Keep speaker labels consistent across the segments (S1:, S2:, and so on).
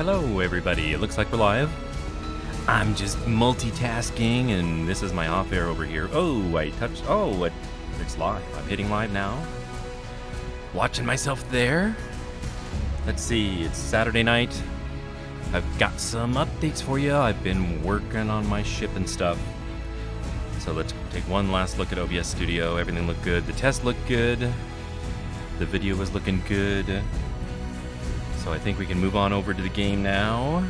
S1: Hello everybody, it looks like we're live. I'm just multitasking and this is my off air over here. Oh, it's live. I'm hitting live now. Watching myself there. Let's see, it's Saturday night. I've got some updates for you. I've been working on my ship and stuff. So let's take one last look at OBS Studio. Everything looked good. The test looked good. The video was looking good. So I think we can move on over to the game now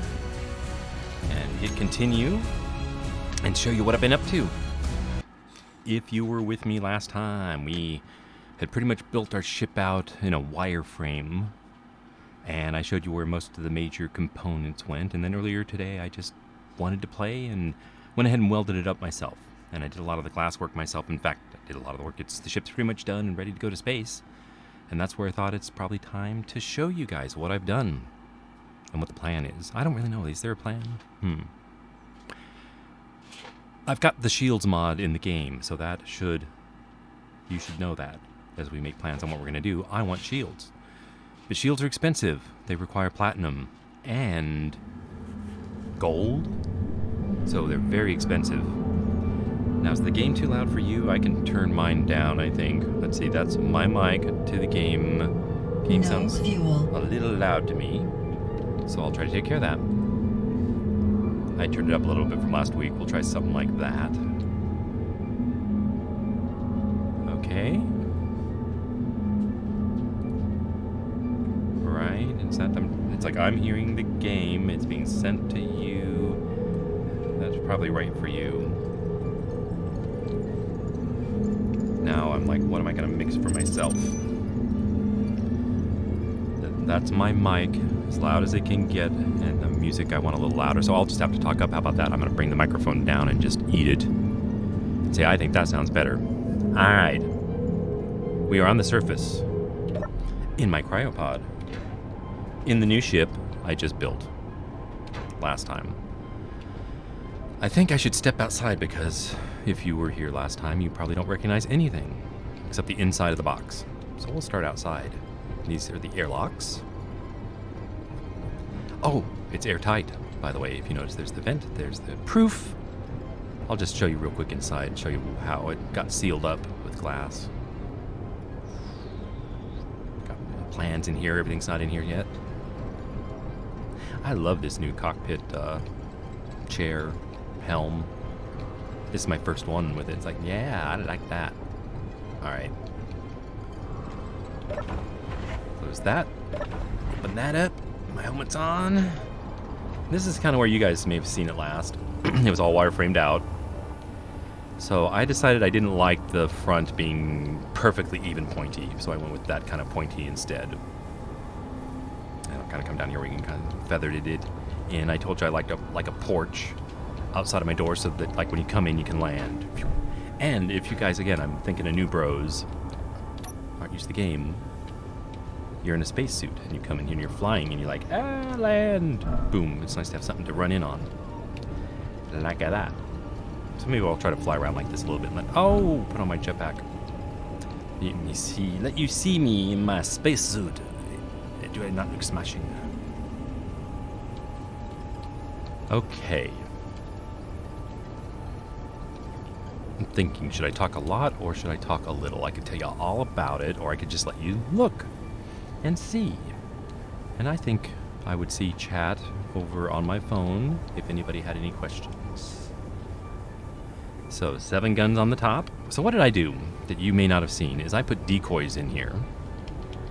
S1: and hit continue and show you what I've been up to. If you were with me last time, we had pretty much built our ship out in a wireframe, and I showed you where most of the major components went. And then earlier today, I just wanted to play and went ahead and welded it up myself. And I did a lot of the glass work myself. In fact, I did a lot of the work. The ship's pretty much done and ready to go to space. And that's where I thought it's probably time to show you guys what I've done and what the plan is. I don't really know. Is there a plan? I've got the shields mod in the game, so you should know that as we make plans on what we're going to do. I want shields. But shields are expensive. They require platinum and gold, so they're very expensive. Now, is the game too loud for you? I can turn mine down, I think. Let's see, that's my mic to the game. Game sounds a little loud to me, so I'll try to take care of that. I turned it up a little bit from last week. We'll try something like that. Okay. Right, it's like I'm hearing the game. It's being sent to you. That's probably right for you. Now I'm like, what am I going to mix for myself? That's my mic, as loud as it can get, and the music I want a little louder, so I'll just have to talk up. How about that? I'm going to bring the microphone down and just eat it. See, I think that sounds better. Alright. We are on the surface. In my cryopod. In the new ship I just built. Last time. I think I should step outside because if you were here last time, you probably don't recognize anything except the inside of the box. So we'll start outside. These are the airlocks. Oh, it's airtight, by the way. If you notice, there's the vent, there's the proof. I'll just show you real quick inside, show you how it got sealed up with glass. Got plans in here, everything's not in here yet. I love this new cockpit chair, helm. This is my first one with it. It's like, yeah, I like that. Alright. Close that. Open that up. My helmet's on. This is kind of where you guys may have seen it last. It was all wireframed out. So I decided I didn't like the front being perfectly even pointy, so I went with that kind of pointy instead. And I'll kind of come down here where we can kind of feather it in. I told you I liked like a porch outside of my door so that like when you come in you can land. And if you guys, again, I'm thinking of new bros, aren't used to the game, you're in a spacesuit and you come in here and you're flying and you're like, land! Boom, it's nice to have something to run in on. Like that. So maybe I'll try to fly around like this a little bit and put on my jetpack. Let you see me in my spacesuit. Do I not look smashing? Okay. I'm thinking, should I talk a lot or should I talk a little? I could tell you all about it, or I could just let you look and see. And I think I would see chat over on my phone if anybody had any questions. So 7 guns on the top. So what did I do that you may not have seen is I put decoys in here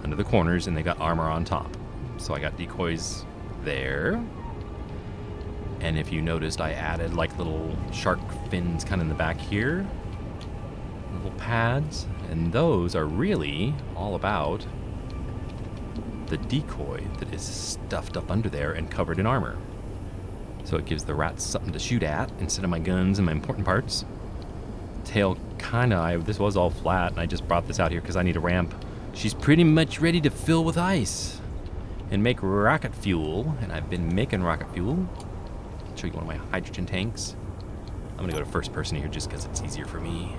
S1: under the corners and they got armor on top. So I got decoys there. And if you noticed, I added like little shark fins kind of in the back here. Little pads. And those are really all about the decoy that is stuffed up under there and covered in armor. So it gives the rats something to shoot at instead of my guns and my important parts. Tail this was all flat and I just brought this out here because I need a ramp. She's pretty much ready to fill with ice and make rocket fuel. And I've been making rocket fuel. I'll show you one of my hydrogen tanks. I'm gonna go to first person here just because it's easier for me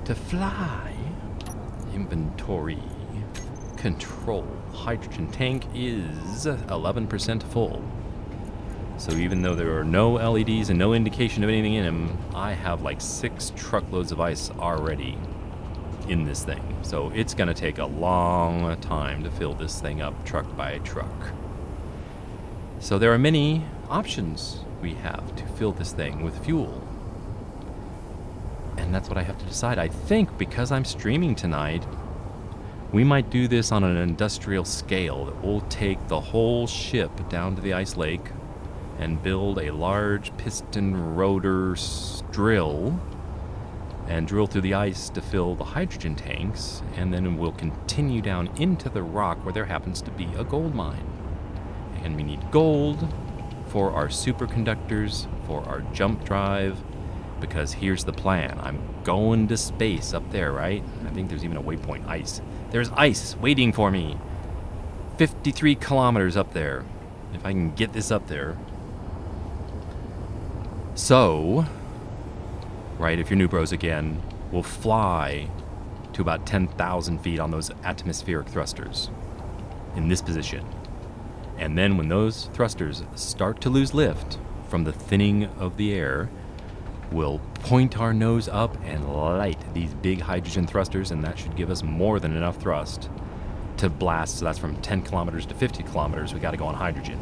S1: to fly. Inventory. control. Hydrogen tank is 11% full. So even though there are no LEDs and no indication of anything in them, I have like 6 truckloads of ice already in this thing. So it's going to take a long time to fill this thing up truck by truck. So there are many options we have to fill this thing with fuel. And that's what I have to decide. I think because I'm streaming tonight, we might do this on an industrial scale. That we'll take the whole ship down to the ice lake and build a large piston rotor drill and drill through the ice to fill the hydrogen tanks, and then we'll continue down into the rock where there happens to be a gold mine. And we need gold for our superconductors, for our jump drive, because here's the plan. I'm going to space up there, right? I think there's even a waypoint. Ice. There's ice waiting for me. 53 kilometers up there. If I can get this up there. So, right, if you're new bros again, we'll fly to about 10,000 feet on those atmospheric thrusters in this position. And then when those thrusters start to lose lift from the thinning of the air, we'll point our nose up and light these big hydrogen thrusters, and that should give us more than enough thrust to blast. So that's from 10 kilometers to 50 kilometers. We got to go on hydrogen.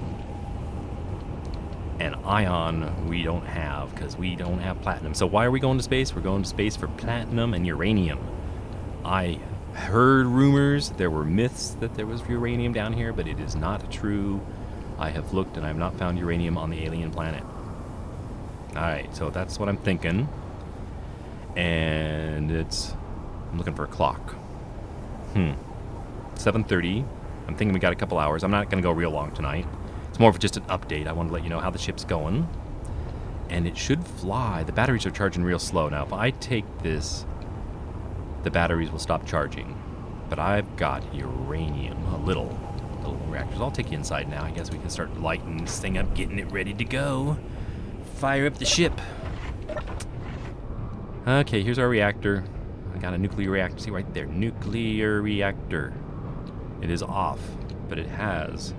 S1: And ion we don't have because we don't have platinum. So why are we going to space? We're going to space for platinum and uranium. I heard rumors, there were myths that there was uranium down here, but it is not true. I have looked and I have not found uranium on the alien planet. Alright, so that's what I'm thinking. And I'm looking for a clock. 7:30. I'm thinking we got a couple hours. I'm not going to go real long tonight. It's more of just an update. I want to let you know how the ship's going. And it should fly. The batteries are charging real slow. Now, if I take this, the batteries will stop charging. But I've got uranium, a little reactors. I'll take you inside now. I guess we can start lighting this thing up, getting it ready to go. Fire up the ship. Okay, here's our reactor. I got a nuclear reactor. See right there, nuclear reactor. It is off, but it has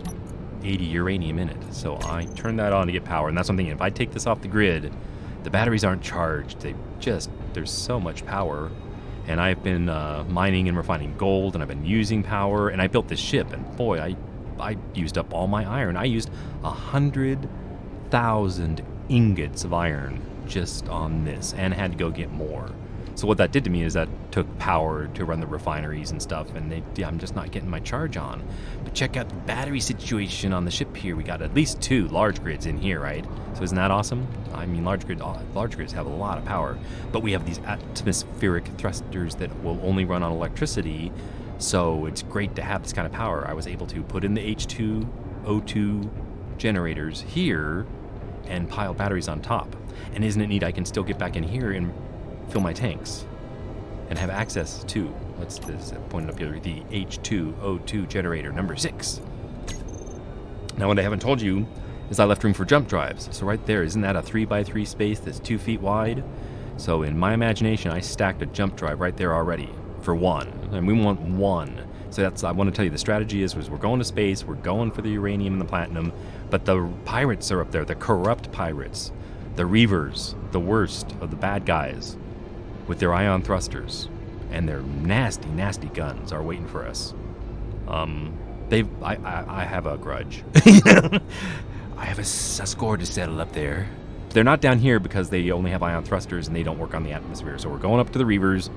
S1: 80 uranium in it. So I turn that on to get power, and that's something. If I take this off the grid, the batteries aren't charged. There's so much power. And I've been mining and refining gold, and I've been using power, and I built this ship, and boy, I used up all my iron. I used 100,000 ingots of iron just on this, and had to go get more. So what that did to me is that took power to run the refineries and stuff, and I'm just not getting my charge on. But check out the battery situation on the ship here. We got at least 2 large grids in here, right? So isn't that awesome? I mean, large grids have a lot of power, but we have these atmospheric thrusters that will only run on electricity, so it's great to have this kind of power. I was able to put in the H2O2 generators here and pile batteries on top. And isn't it neat? I can still get back in here and fill my tanks and have access to, what's this pointed up here, the H2O2 generator number 6. Now what I haven't told you is I left room for jump drives. So right there, isn't that a 3x3 space that's 2 feet wide? So in my imagination, I stacked a jump drive right there already for 1, and we want 1. So I want to tell you the strategy is we're going to space, we're going for the uranium and the platinum, but the pirates are up there, the corrupt pirates, the Reavers, the worst of the bad guys, with their ion thrusters and their nasty, nasty guns are waiting for us. I have a grudge. I have a score to settle up there. They're not down here because they only have ion thrusters and they don't work on the atmosphere. So we're going up to the Reavers,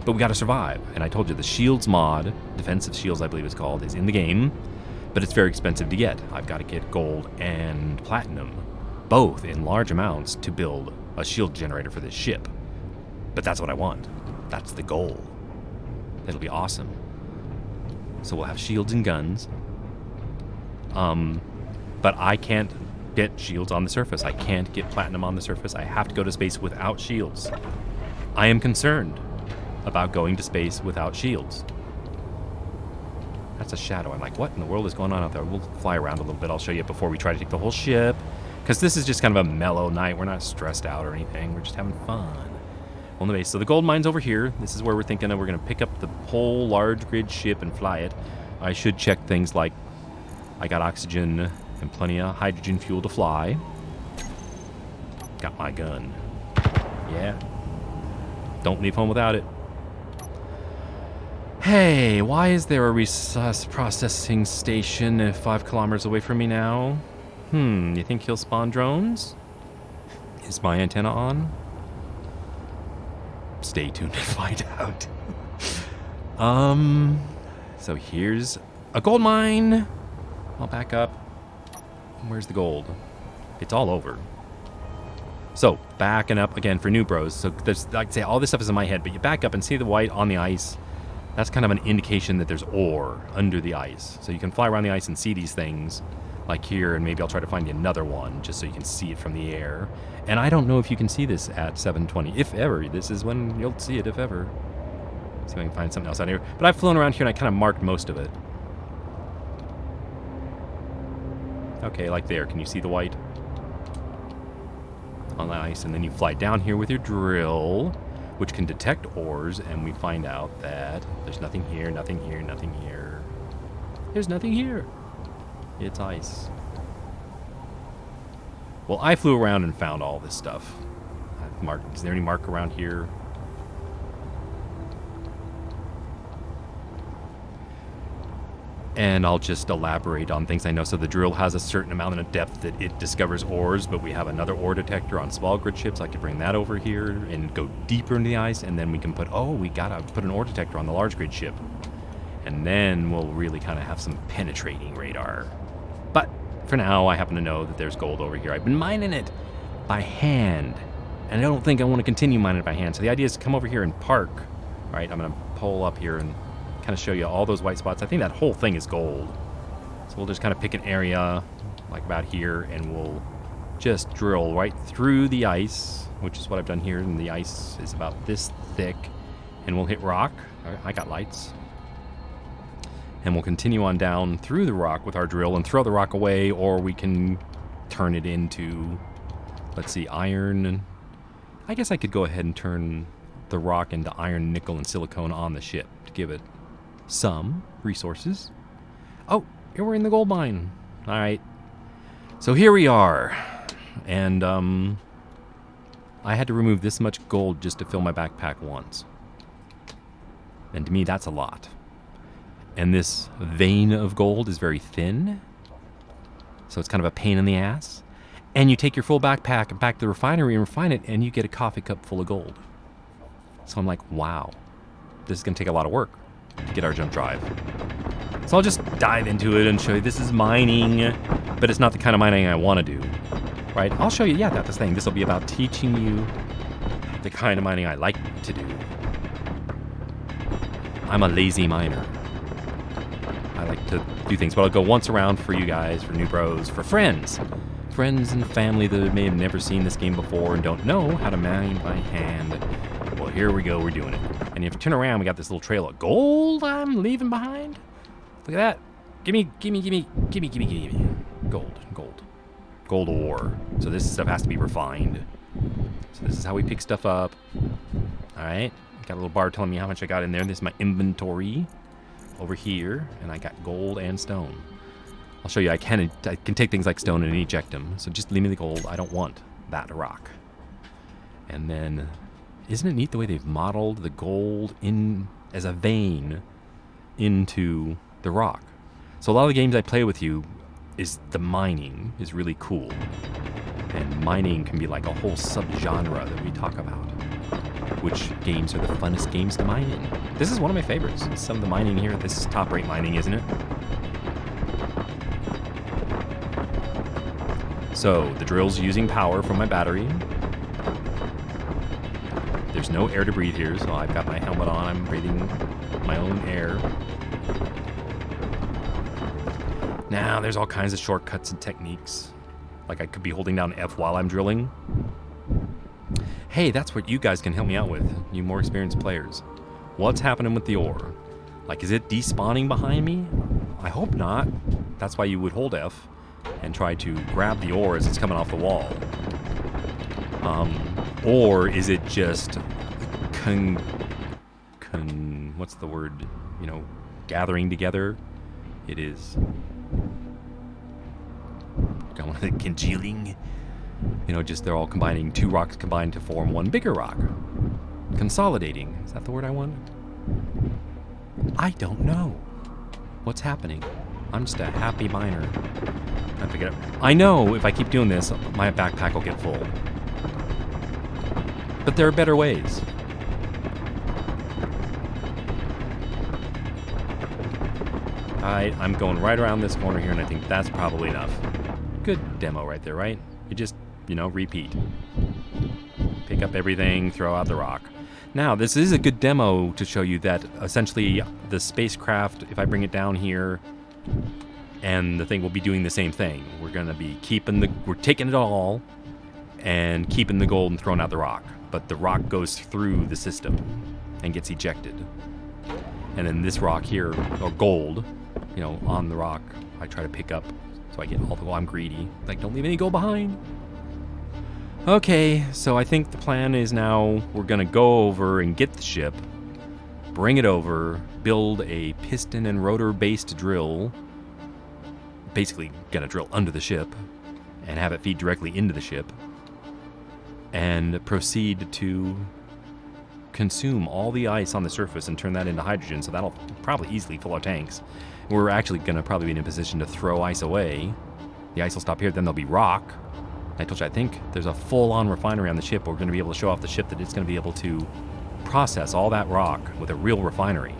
S1: but we got to survive. And I told you the Shields mod, Defensive Shields I believe it's called, is in the game, but it's very expensive to get. I've got to get gold and platinum, both in large amounts, to build a shield generator for this ship. But that's what I want. That's the goal. It'll be awesome. So we'll have shields and guns. But I can't get shields on the surface. I can't get platinum on the surface. I have to go to space without shields. I am concerned about going to space without shields. That's a shadow. I'm like, what in the world is going on out there? We'll fly around a little bit. I'll show you before we try to take the whole ship. Because this is just kind of a mellow night. We're not stressed out or anything. We're just having fun on the base. So the gold mine's over here. This is where we're thinking that we're going to pick up the whole large grid ship and fly it I should check things like I got oxygen and plenty of hydrogen fuel to fly. Got my gun. Yeah. Don't leave home without it. Hey, why is there a resource processing station 5 kilometers away from me now? You think he'll spawn drones? Is my antenna on? Stay tuned to find out. So here's a gold mine. I'll back up. Where's the gold? It's all over. So, backing up again for new bros. So, there's, like I say, all this stuff is in my head, but you back up and see the white on the ice. That's kind of an indication that there's ore under the ice. So you can fly around the ice and see these things, like here, and maybe I'll try to find you another one, just so you can see it from the air. And I don't know if you can see this at 720. If ever. This is when you'll see it, if ever. See if I can find something else out here. But I've flown around here and I kind of marked most of it. Okay, like there. Can you see the white on the ice? And then you fly down here with your drill, which can detect ores, and we find out that there's nothing here, nothing here, nothing here. There's nothing here. It's ice. Well, I flew around and found all this stuff. I've marked. Is there any mark around here? And I'll just elaborate on things I know. So the drill has a certain amount of depth that it discovers ores, but we have another ore detector on Svalgrid ships. I could bring that over here and go deeper into the ice, and then we can put, we gotta put an ore detector on the large grid ship. And then we'll really kind of have some penetrating radar. But for now, I happen to know that there's gold over here. I've been mining it by hand, and I don't think I want to continue mining it by hand. So the idea is to come over here and park, right? I'm gonna pull up here and kind of show you all those white spots. I think that whole thing is gold. So we'll just kind of pick an area like about here, and we'll just drill right through the ice, which is what I've done here. And the ice is about this thick, and we'll hit rock. I got lights. And we'll continue on down through the rock with our drill and throw the rock away, or we can turn it into, let's see, iron. I guess I could go ahead and turn the rock into iron, nickel, and silicone on the ship to give it some resources. Oh, here we're in the gold mine. All right. So here we are. And I had to remove this much gold just to fill my backpack once. And to me, that's a lot. And this vein of gold is very thin. So it's kind of a pain in the ass. And you take your full backpack back to the refinery and refine it, and you get a coffee cup full of gold. So I'm like, wow, this is going to take a lot of work to get our jump drive. So I'll just dive into it and show you this is mining, but it's not the kind of mining I want to do, right? I'll show you, that's the thing. This will be about teaching you the kind of mining I like to do. I'm a lazy miner. I like to do things, but I'll go once around for you guys, for new bros, for friends and family that may have never seen this game before and don't know how to mine by hand. Well, here we go, we're doing it. And if you turn around, we got this little trail of gold I'm leaving behind. Look at that. Gimme. Gold ore. So this stuff has to be refined. So this is how we pick stuff up. All right. Got a little bar telling me how much I got in there. This is my inventory over here. And I got gold and stone. I'll show you. I can take things like stone and eject them. So just leave me the gold. I don't want that rock. And then, isn't it neat the way they've modeled the gold in as a vein into the rock? So a lot of the games I play with you is the mining is really cool. And mining can be like a whole subgenre that we talk about. Which games are the funnest games to mine in? This is one of my favorites. Some of the mining here, this is top-rate mining, isn't it? So the drill's using power from my battery. There's no air to breathe here, so I've got my helmet on. I'm breathing my own air. Now, there's all kinds of shortcuts and techniques. Like I could be holding down F while I'm drilling. Hey, that's what you guys can help me out with, you more experienced players. What's happening with the ore? Like, is it despawning behind me? I hope not. That's why you would hold F and try to grab the ore as it's coming off the wall. Or is it just what's the word? Gathering together It is going to congealing. You know, just they're all combining, two rocks combined to form one bigger rock. Consolidating. Is that the word I want? I don't know what's happening. I'm just a happy miner. I pick it up. I know if I keep doing this, my backpack will get full. But there are better ways. I'm going right around this corner here, and I think that's probably enough. Good demo right there, right? You just, you know, repeat. Pick up everything, throw out the rock. Now, this is a good demo to show you that essentially the spacecraft, if I bring it down here, and the thing will be doing the same thing. We're going to be we're taking it all and keeping the gold and throwing out the rock. But the rock goes through the system and gets ejected. And then this rock here, or gold, you know, on the rock, I try to pick up so I get all the gold. I'm greedy. Like, don't leave any gold behind. Okay, so I think the plan is now we're going to go over and get the ship, bring it over, build a piston and rotor based drill, basically going to drill under the ship and have it feed directly into the ship, and proceed to consume all the ice on the surface and turn that into hydrogen, so that'll probably easily fill our tanks. We're actually going to probably be in a position to throw ice away. The ice will stop here, then there'll be rock. I told you, I think there's a full-on refinery on the ship. We're going to be able to show off the ship that it's going to be able to process all that rock with a real refinery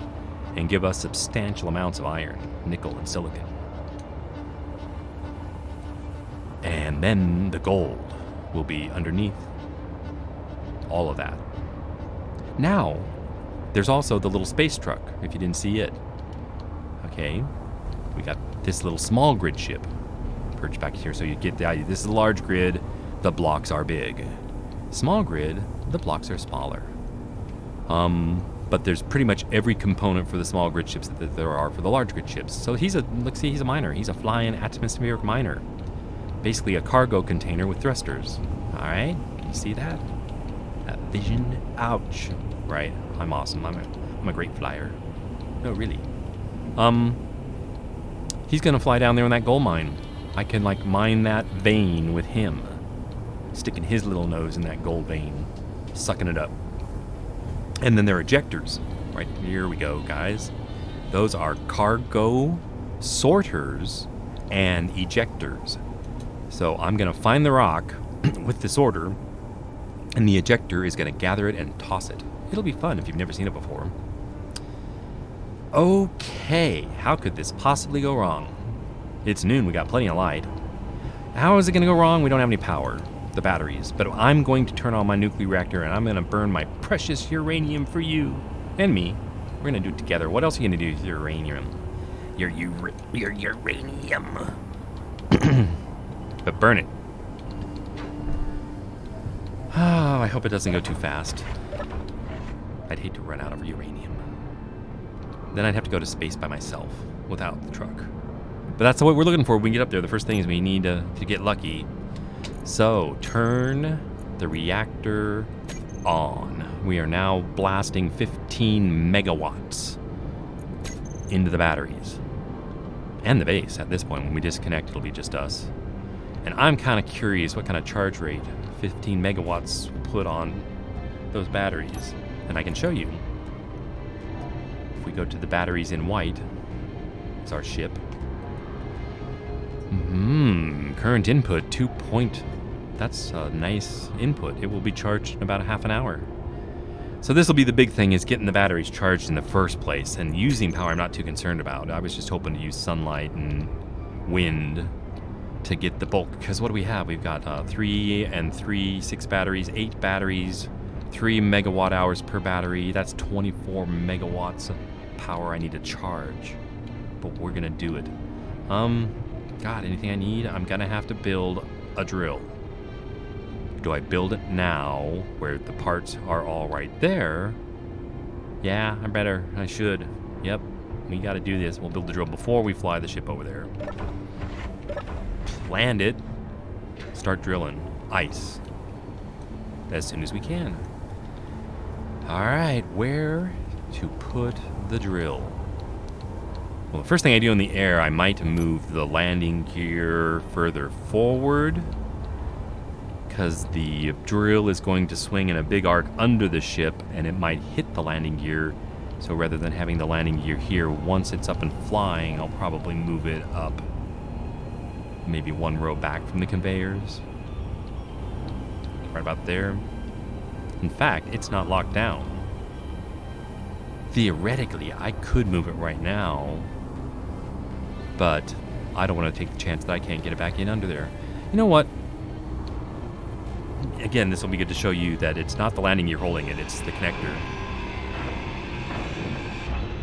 S1: and give us substantial amounts of iron, nickel, and silicon. And then the gold will be underneath all of that. Now, there's also the little space truck, if you didn't see it. Okay, we got this little small grid ship perched back here, so you get the idea. This is a large grid, the blocks are big. Small grid, the blocks are smaller. But there's pretty much every component for the small grid ships that there are for the large grid ships. So he's a miner. He's a flying atmospheric miner. Basically a cargo container with thrusters. All right, you see that? That vision, ouch. Right, I'm awesome. I'm a great flyer. No, really. He's gonna fly down there in that gold mine. I can like mine that vein with him, sticking his little nose in that gold vein, sucking it up. And then there are ejectors. Right, here we go, guys. Those are cargo sorters and ejectors. So I'm gonna find the rock with the sorter, and the ejector is gonna gather it and toss it. It'll be fun if you've never seen it before. Okay, how could this possibly go wrong? It's noon, we got plenty of light. How is it gonna go wrong? We don't have any power, the batteries. But I'm going to turn on my nuclear reactor and I'm gonna burn my precious uranium for you and me. We're gonna do it together. What else are you gonna do with your uranium? Your uranium. But burn it. Oh, I hope it doesn't go too fast. I'd hate to run out of uranium. Then I'd have to go to space by myself without the truck. But that's what we're looking for when we get up there. The first thing is we need to get lucky. So, turn the reactor on. We are now blasting 15 megawatts into the batteries. And the base at this point. When we disconnect, it'll be just us. And I'm kind of curious what kind of charge rate 15 megawatts will put on those batteries. And I can show you. If we go to the batteries in white, it's our ship. Current input 2 point. That's a nice input. It will be charged in about a half an hour. So this will be the big thing, is getting the batteries charged in the first place. And using power I'm not too concerned about. I was just hoping to use sunlight and wind to get the bulk. Because what do we have? We've got 3 and 3, 6 batteries, 8 batteries, 3 megawatt hours per battery. That's 24 megawatts of power I need to charge. But we're gonna do it. God, anything I need? I'm gonna have to build a drill. Do I build it now, where the parts are all right there? Yeah, I should. Yep, we gotta do this. We'll build the drill before we fly the ship over there. Land it. Start drilling. Ice. As soon as we can. Alright, where to put the drill? Well, the first thing I do in the air, I might move the landing gear further forward, because the drill is going to swing in a big arc under the ship, and it might hit the landing gear. So rather than having the landing gear here, once it's up and flying, I'll probably move it up maybe one row back from the conveyors. Right about there. In fact, it's not locked down. Theoretically, I could move it right now, but I don't want to take the chance that I can't get it back in under there. You know what? Again, this will be good to show you that it's not the landing gear holding it, it's the connector.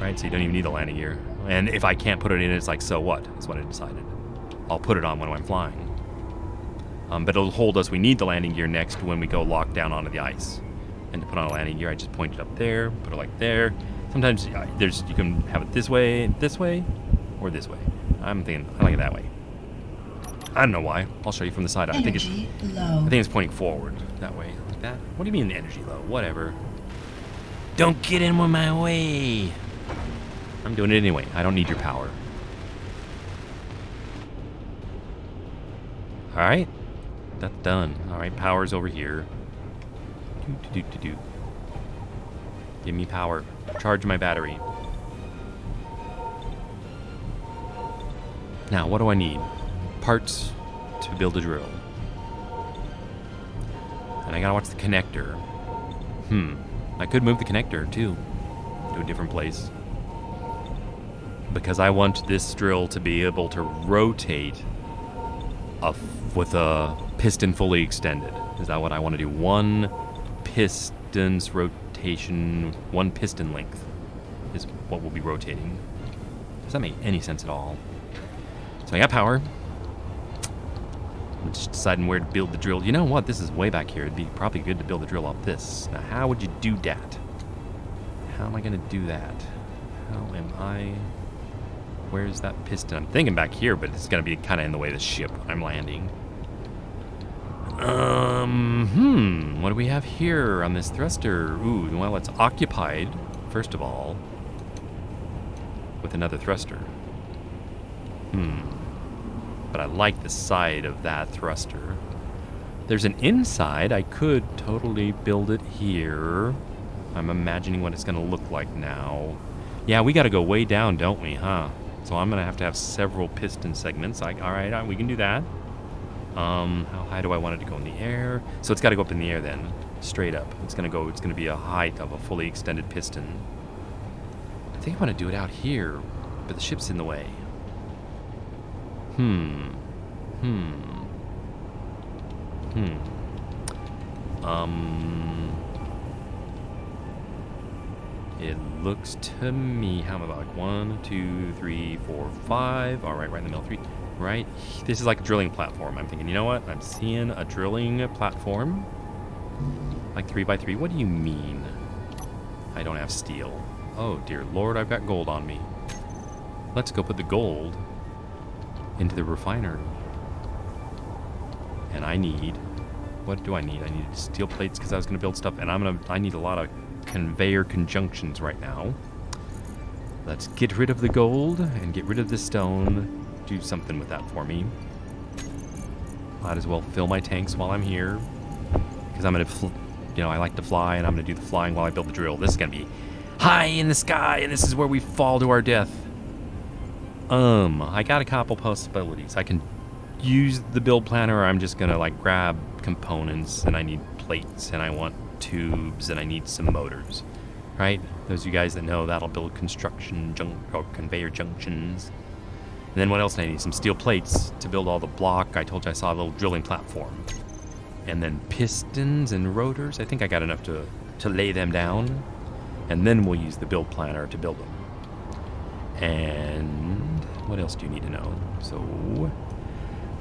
S1: Right, so you don't even need the landing gear. And if I can't put it in, it's like, so what? That's what I decided. I'll put it on when I'm flying. But it'll hold us. We need the landing gear next when we go lock down onto the ice. And to put on a landing gear, I just point it up there, put it like there. Sometimes you can have it this way, or this way. I'm thinking I like it that way. I don't know why. I'll show you from the side. I think it's pointing forward that way, like that. What do you mean energy low? Whatever. Don't get in my way. I'm doing it anyway. I don't need your power. All right, that's done. All right, power's over here. Give me power. Charge my battery. Now, what do I need? Parts to build a drill. And I gotta watch the connector. I could move the connector too to a different place, because I want this drill to be able to rotate with a piston fully extended. Is that what I want to do? One piston's rotation, one piston length is what will be rotating. Does that make any sense at all? So I got power. I'm just deciding where to build the drill. You know what? This is way back here. It'd be probably good to build the drill off this. Now, how would you do that? How am I going to do that? How am I... Where's that piston? I'm thinking back here, but it's going to be kind of in the way of the ship I'm landing. What do we have here on this thruster? Ooh, well, it's occupied, first of all, with another thruster. But I like the side of that thruster. There's an inside. I could totally build it here. I'm imagining what it's going to look like now. Yeah, we got to go way down, don't we, huh? So I'm going to have several piston segments. All right, we can do that. How high do I want it to go in the air? So it's got to go up in the air then, straight up. It's going to be a height of a fully extended piston. I think I want to do it out here, but the ship's in the way. It looks to me, how am I like 1, 2, 3, 4, 5. All right, right in the middle, 3. Right, this is like a drilling platform. I'm thinking, you know what? I'm seeing a drilling platform, like 3x3. What do you mean? I don't have steel. Oh dear Lord, I've got gold on me. Let's go put the gold into the refinery. And I need, what do I need? I need steel plates because I was going to build stuff, and I need a lot of conveyor conjunctions right now. Let's get rid of the gold and get rid of the stone. Do something with that for me. Might as well fill my tanks while I'm here, because I'm going to, I like to fly, and I'm going to do the flying while I build the drill. This is going to be high in the sky, and this is where we fall to our death. I got a couple possibilities. I can use the build planner, or I'm just going to like grab components, and I need plates, and I want tubes, and I need some motors, right? Those of you guys that know, that'll build construction or conveyor junctions. And then what else do I need? Some steel plates to build all the block. I told you I saw a little drilling platform. And then pistons and rotors. I think I got enough to lay them down. And then we'll use the build planner to build them. And what else do you need to know? So,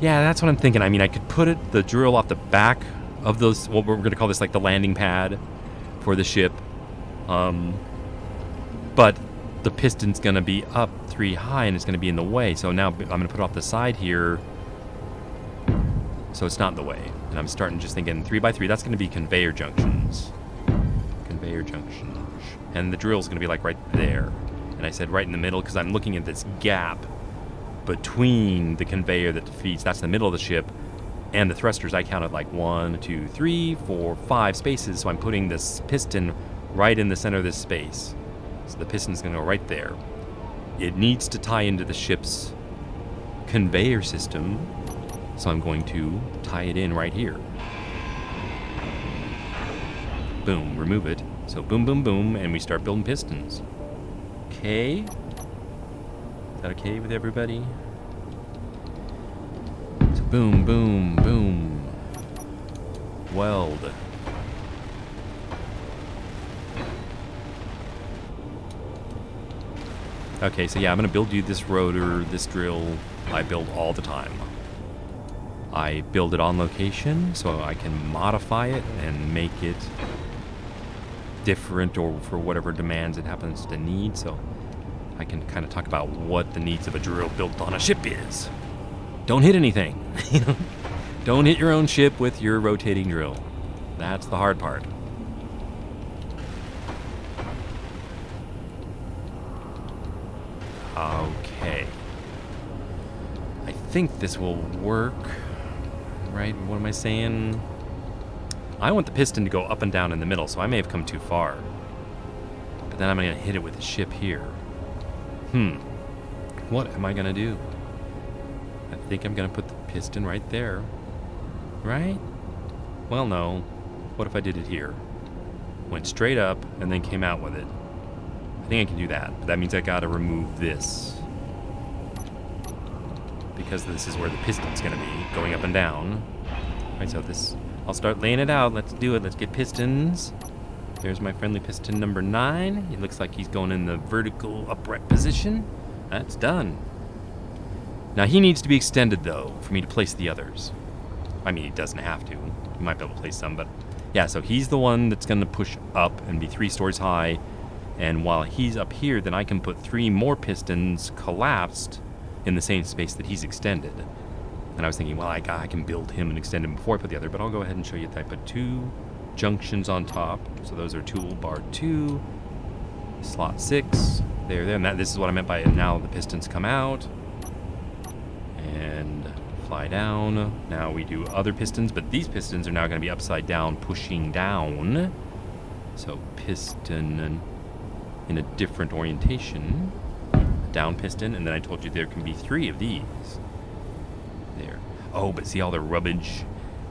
S1: yeah, that's what I'm thinking. I mean, I could put the drill off the back of those, what we're going to call this like the landing pad for the ship. But the piston's going to be up 3 high, and it's going to be in the way. So now I'm going to put it off the side here, so it's not in the way. And I'm starting just thinking 3x3. That's going to be conveyor junctions. Conveyor junctions. And the drill's going to be like right there. And I said right in the middle because I'm looking at this gap between the conveyor that feeds, that's the middle of the ship, and the thrusters. I counted like 1, 2, 3, 4, 5 spaces, so I'm putting this piston right in the center of this space. So the piston's going to go right there. It needs to tie into the ship's conveyor system, so I'm going to tie it in right here. Boom, remove it. So boom, boom, boom, and we start building pistons. Okay. Is that okay with everybody? So boom, boom, boom. Weld. Okay, so yeah, I'm going to build you this rotor, this drill. I build all the time. I build it on location, so I can modify it and make it different or for whatever demands it happens to need. So I can kind of talk about what the needs of a drill built on a ship is. Don't hit anything. Don't hit your own ship with your rotating drill. That's the hard part. Okay. I think this will work. Right? What am I saying? I want the piston to go up and down in the middle, so I may have come too far. But then I'm going to hit it with the ship here. What am I going to do? I think I'm going to put the piston right there. Right? Well, no. What if I did it here? Went straight up and then came out with it. I think I can do that, but that means I got to remove this. Because this is where the piston's going to be, going up and down. Right, so this, I'll start laying it out. Let's do it. Let's get pistons. There's my friendly piston number 9. It looks like he's going in the vertical upright position. That's done. Now he needs to be extended though, for me to place the others. I mean, he doesn't have to. He might be able to place some, but yeah, so he's the one that's going to push up and be 3 stories high. And while he's up here, then I can put 3 more pistons collapsed in the same space that he's extended. And I was thinking, well, I can build him and extend him before I put the other, but I'll go ahead and show you that I put 2 junctions on top. So those are toolbar 2, slot 6, there, and this is what I meant by now the pistons come out and fly down. Now we do other pistons, but these pistons are now going to be upside down, pushing down. So piston in a different orientation, down piston, and then I told you there can be 3 of these. There. Oh, but see all the rubbish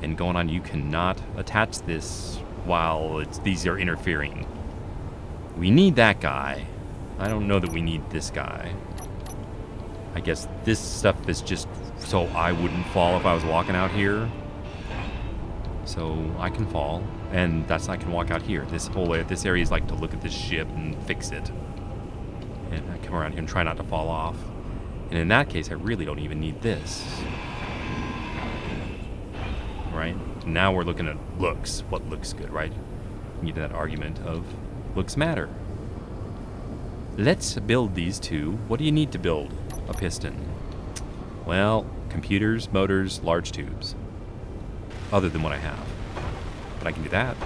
S1: and going on, you cannot attach this while these are interfering. We need that guy. I don't know that we need this guy. I guess this stuff is just so I wouldn't fall if I was walking out here. So I can fall, and I can walk out here. This area is like to look at this ship and fix it. And I come around here and try not to fall off. And in that case, I really don't even need this. Right? Now we're looking at looks. What looks good, right? You get that argument of looks matter. Let's build these 2. What do you need to build a piston? Well, computers, motors, large tubes. Other than what I have. But I can do that.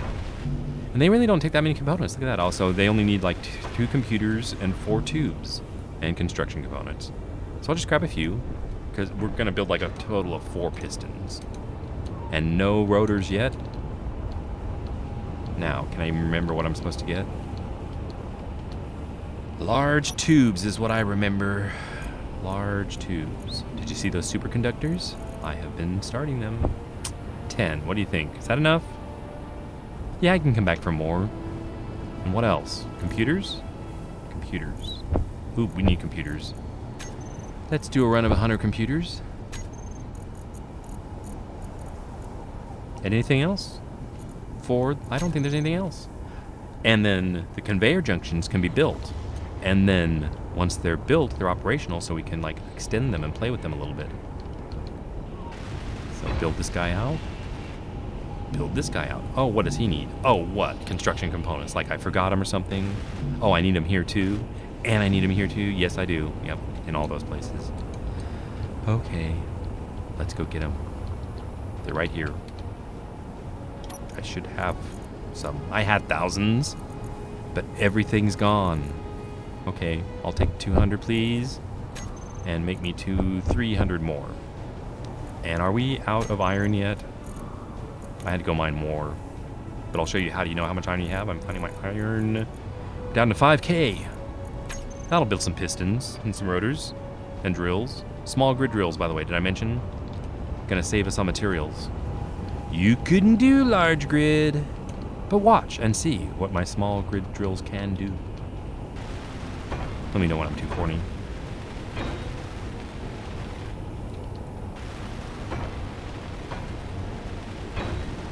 S1: And they really don't take that many components. Look at that. Also, they only need like 2 computers and 4 tubes and construction components. So I'll just grab a few, because we're going to build like a total of 4 pistons. And no rotors yet. Now, can I remember what I'm supposed to get? Large tubes is what I remember. Large tubes. Did you see those superconductors? I have been starting them. 10. What do you think? Is that enough? Yeah, I can come back for more. And what else? Computers? Computers. Ooh, we need computers. Let's do a run of 100 computers. Anything else? 4? I don't think there's anything else. And then the conveyor junctions can be built. And then once they're built, they're operational, so we can like extend them and play with them a little bit. So build this guy out. Build this guy out. Oh, what does he need? Oh, what? Construction components. Like I forgot him or something. Oh, I need him here too. And I need him here too. Yes, I do. Yep, in all those places. Okay. Let's go get them. They're right here. I should have some. I had thousands, but everything's gone. Okay, I'll take 200, please. And make me 300 more. And are we out of iron yet? I had to go mine more. But I'll show you how do you know how much iron you have. I'm finding my iron down to 5K. That'll build some pistons and some rotors and drills. Small grid drills, by the way, did I mention? Gonna save us on materials. You couldn't do large grid. But watch and see what my small grid drills can do. Let me know when I'm too corny.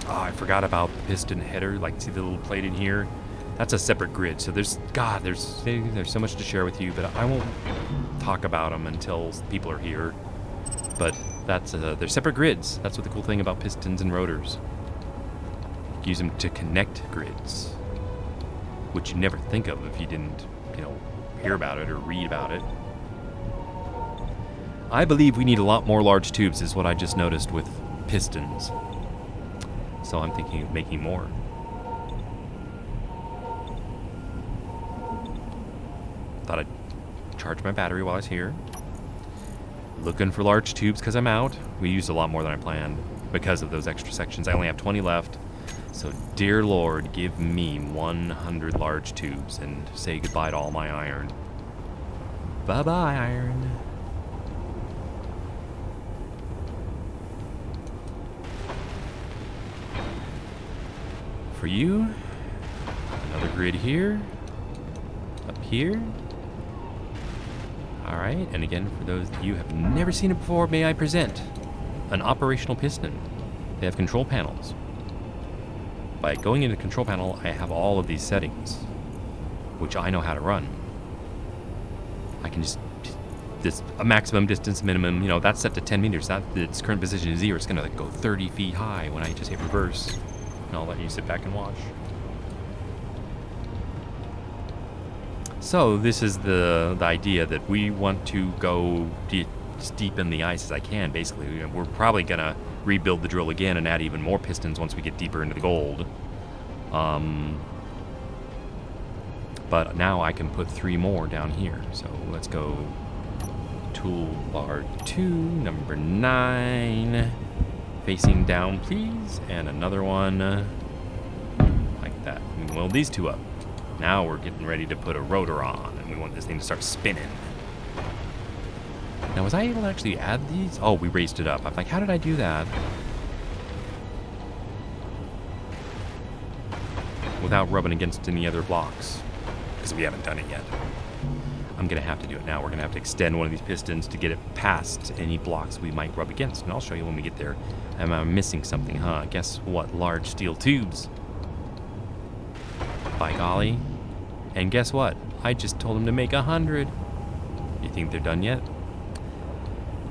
S1: Oh, I forgot about the piston header. Like, see the little plate in here? That's a separate grid. So there's so much to share with you, but I won't talk about them until people are here. But they're separate grids. That's what the cool thing about pistons and rotors. Use them to connect grids, which you never think of if you didn't, hear about it or read about it. I believe we need a lot more large tubes, is what I just noticed with pistons. So I'm thinking of making more. Thought I'd charge my battery while I was here. Looking for large tubes because I'm out. We used a lot more than I planned because of those extra sections. I only have 20 left. So, dear Lord, give me 100 large tubes and say goodbye to all my iron. Bye-bye, iron. For you, another grid here, up here. All right, and again, for those of you who have never seen it before, may I present an operational piston. They have control panels. By going into the control panel, I have all of these settings, which I know how to run. I can just, this a maximum distance, minimum, that's set to 10 meters. Its current position is 0. It's gonna go 30 feet high when I just hit reverse. And I'll let you sit back and watch. So this is the idea that we want to go as deep in the ice as I can, basically. We're probably gonna rebuild the drill again and add even more pistons once we get deeper into the gold. But now I can put 3 more down here. So let's go toolbar 2, number 9. Facing down, please. And another one like that. We weld these 2 up. Now we're getting ready to put a rotor on, and we want this thing to start spinning. Now, was I able to actually add these? Oh, we raised it up. I'm like, how did I do that? Without rubbing against any other blocks. Because we haven't done it yet. I'm going to have to do it now. We're going to have to extend one of these pistons to get it past any blocks we might rub against. And I'll show you when we get there. Am I missing something, huh? Guess what? Large steel tubes. By golly. And guess what? I just told them to make 100. You think they're done yet?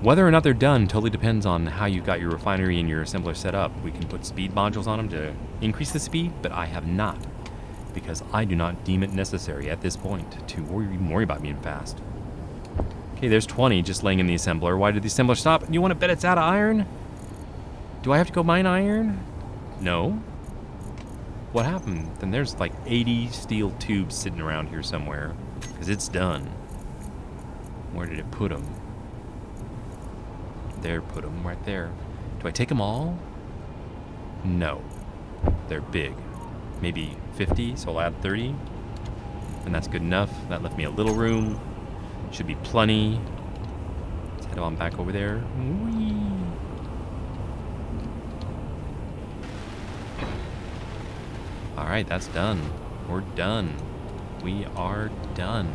S1: Whether or not they're done totally depends on how you've got your refinery and your assembler set up. We can put speed modules on them to increase the speed, but I have not, because I do not deem it necessary at this point to worry about being fast. Okay, there's 20 just laying in the assembler. Why did the assembler stop? You want to bet it's out of iron? Do I have to go mine iron? No. What happened? Then there's like 80 steel tubes sitting around here somewhere, because it's done. Where did it put them? There, put them right there. Do I take them all? No. They're big. Maybe 50, so I'll add 30. And that's good enough. That left me a little room. Should be plenty. Let's head on back over there. Whee! Alright, that's done. We're done. We are done.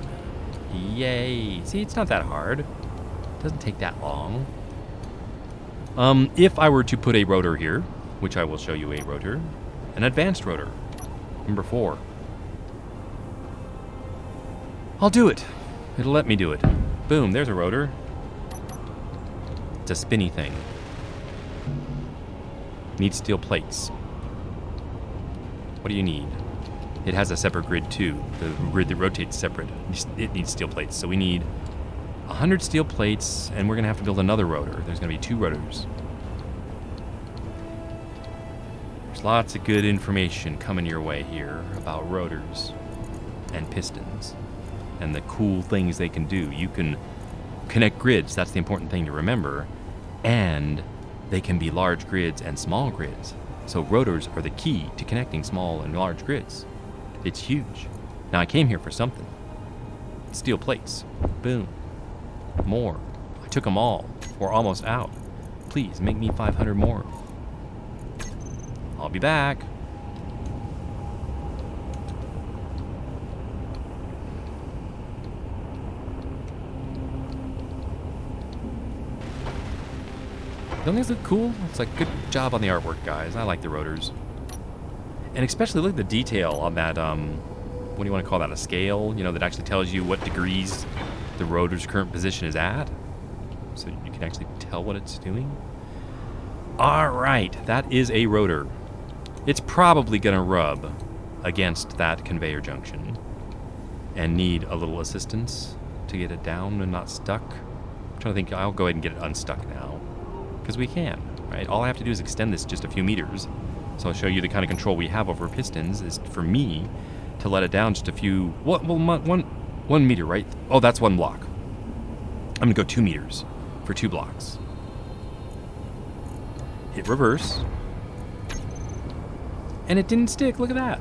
S1: Yay! See, it's not that hard. It doesn't take that long. If I were to put a rotor here, which I will show you a rotor, an advanced rotor, number 4. I'll do it. It'll let me do it. Boom, there's a rotor. It's a spinny thing. Needs steel plates. What do you need? It has a separate grid too. The grid that rotates separate. It needs steel plates. So we need 100 steel plates, and we're going to have to build another rotor. There's going to be 2 rotors. There's lots of good information coming your way here about rotors and pistons. and the cool things they can do. You can connect grids, that's the important thing to remember, and they can be large grids and small grids. So rotors are the key to connecting small and large grids. It's huge. Now I came here for something. Steel plates. Boom. More. I took them all. We're almost out. Please make me 500 more. I'll be back. Don't these look cool? It's like good job on the artwork, guys. I like the rotors. And especially look at the detail on that, what do you want to call that, a scale? You know, that actually tells you what degrees the rotor's current position is at. So you can actually tell what it's doing. All right, that is a rotor. It's probably going to rub against that conveyor junction and need a little assistance to get it down and not stuck. I'm trying to think, I'll go ahead and get it unstuck now. Because we can, right? All I have to do is extend this just a few meters. So I'll show you the kind of control we have over pistons is for me to let it down just a few, well, 1 meter, right? Oh, that's 1 block. I'm gonna go 2 meters for 2 blocks. Hit reverse. And it didn't stick, look at that.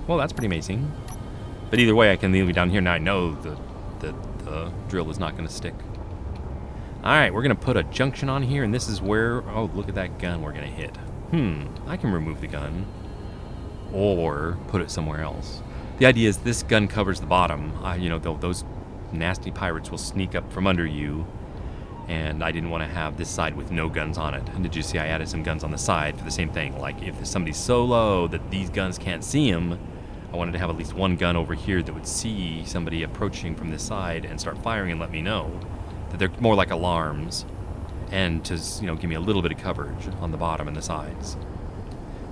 S1: Well, that's pretty amazing. But either way, I can leave it down here. Now I know that the drill is not gonna stick. Alright, we're going to put a junction on here, and this is where... Oh, look at that gun we're going to hit. I can remove the gun. Or put it somewhere else. The idea is this gun covers the bottom. You know, those nasty pirates will sneak up from under you. And I didn't want to have this side with no guns on it. And did you see I added some guns on the side for the same thing? Like, if somebody's so low that these guns can't see him, I wanted to have at least one gun over here that would see somebody approaching from this side and start firing and let me know. That they're more like alarms, and to, you know, give me a little bit of coverage on the bottom and the sides.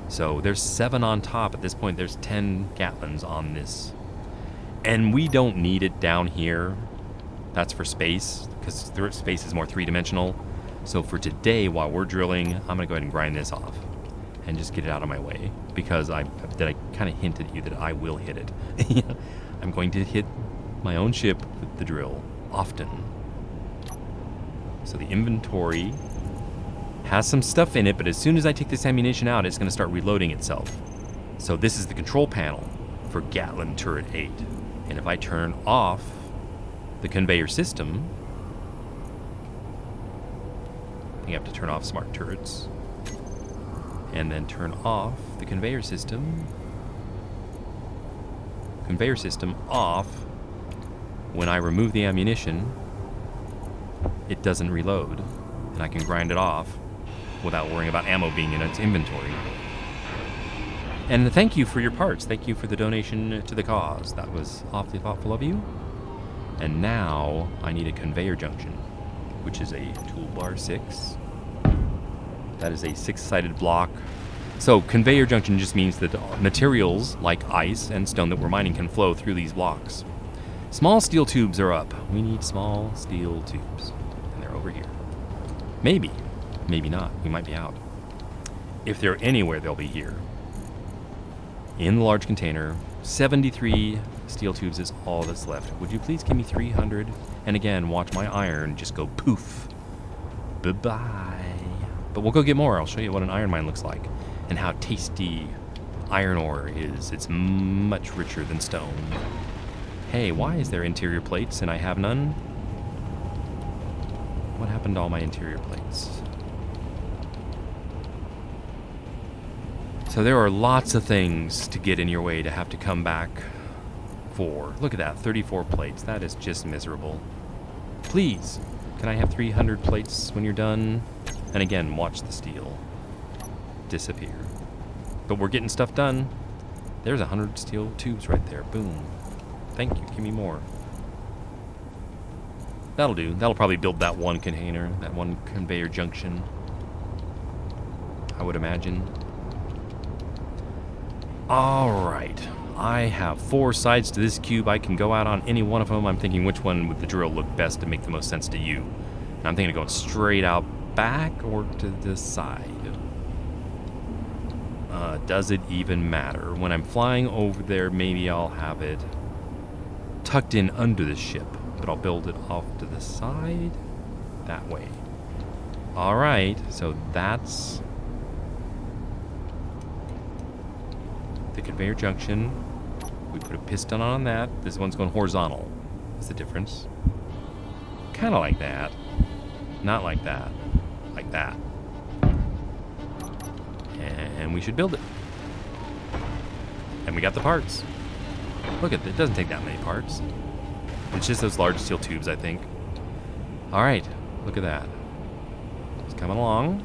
S1: So there's 7 on top. At this point, there's 10 Gatlins on this. And we don't need it down here. That's for space, because space is more 3-dimensional. So for today, while we're drilling, I'm going to go ahead and grind this off and just get it out of my way, because I kind of hinted at you that I will hit it. I'm going to hit my own ship with the drill often. So the inventory has some stuff in it, but as soon as I take this ammunition out, it's going to start reloading itself. So this is the control panel for Gatlin Turret 8. And if I turn off the conveyor system, you have to turn off smart turrets, and then turn off the conveyor system. Conveyor system off. When I remove the ammunition, it doesn't reload, and I can grind it off without worrying about ammo being in its inventory. And thank you for your parts. Thank you for the donation to the cause. That was awfully thoughtful of you. And now I need a conveyor junction, which is a toolbar 6. That is a 6-sided block. So conveyor junction just means that materials like ice and stone that we're mining can flow through these blocks. Small steel tubes are up. We need small steel tubes. And they're over here. Maybe. Maybe not. We might be out. If they're anywhere, they'll be here. In the large container, 73 steel tubes is all that's left. Would you please give me 300? And again, watch my iron just go poof. Bye-bye. But we'll go get more. I'll show you what an iron mine looks like and how tasty iron ore is. It's much richer than stone. Hey, why is there interior plates and I have none? What happened to all my interior plates? So there are lots of things to get in your way to have to come back for. Look at that, 34 plates. That is just miserable. Please, can I have 300 plates when you're done? And again, watch the steel disappear. But we're getting stuff done. There's 100 steel tubes right there. Boom. Thank you. Give me more. That'll do. That'll probably build that one container, that one conveyor junction, I would imagine. Alright. I have 4 sides to this cube. I can go out on any one of them. I'm thinking which one would the drill look best to make the most sense to you. And I'm thinking of going straight out back or to the side. Does it even matter? When I'm flying over there, maybe I'll have it tucked in under the ship, but I'll build it off to the side that way. All right, so that's the conveyor junction. We put a piston on that. This one's going horizontal. That's the difference. Kind of like that. Not like that. Like that. And we should build it. And we got the parts. Look at it. It doesn't take that many parts. It's just those large steel tubes, I think. All right. Look at that. It's coming along.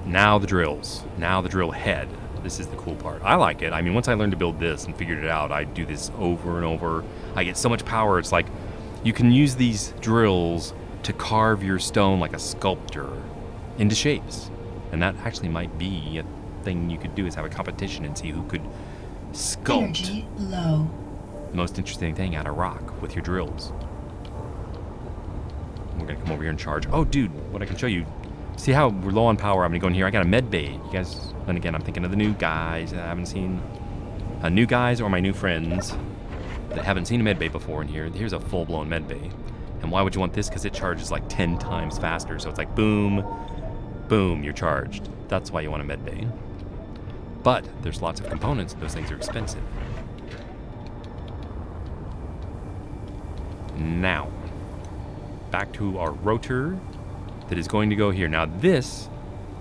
S1: Now the drills. Now the drill head. This is the cool part. I like it. I mean, once I learned to build this and figured it out, I do this over and over. I get so much power. It's like you can use these drills to carve your stone like a sculptor into shapes. And that actually might be a thing you could do, is have a competition and see who could sculpt
S2: Energy low.
S1: the most interesting thing out of rock with your drills. We're gonna come over here and charge. Oh, dude, what I can show you. See how we're low on power? I'm gonna go in here. I got a med bay. You guys, and again, I'm thinking of the new guys that I haven't seen. New guys or my new friends that haven't seen a med bay before in here. Here's a full-blown med bay. And why would you want this? Because it charges like 10 times faster. So it's like boom, boom, you're charged. That's why you want a med bay. But there's lots of components. Those things are expensive. Now, back to our rotor that is going to go here. Now this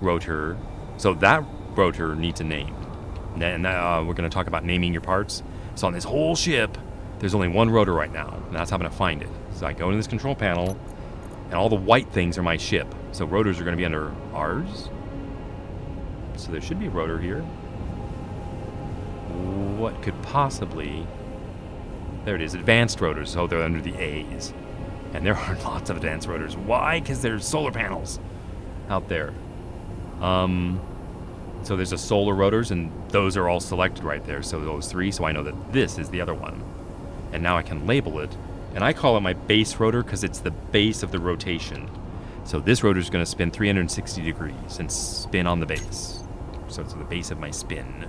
S1: rotor, so that rotor needs a name. And we're going to talk about naming your parts. So on this whole ship, there's only one rotor right now, and that's how I'm going to find it. So I go into this control panel, and all the white things are my ship. So rotors are going to be under ours. So there should be a rotor here. What could possibly... There it is, advanced rotors. So they're under the A's. And there are lots of advanced rotors. Why? Because there's solar panels out there. So there's a solar rotors, and those are all selected right there. So those three, so I know that this is the other one. And now I can label it. And I call it my base rotor because it's the base of the rotation. So this rotor is going to spin 360 degrees and spin on the base. So it's the base of my spin.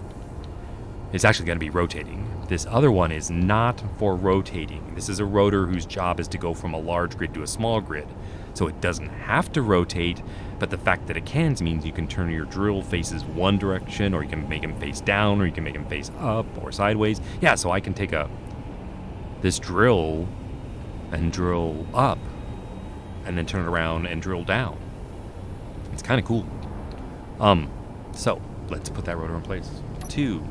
S1: It's actually going to be rotating. This other one is not for rotating. This is a rotor whose job is to go from a large grid to a small grid. So it doesn't have to rotate, but the fact that it can means you can turn your drill faces one direction, or you can make them face down, or you can make them face up or sideways. Yeah, so I can take this drill and drill up and then turn it around and drill down. It's kind of cool. So let's put that rotor in place. 2.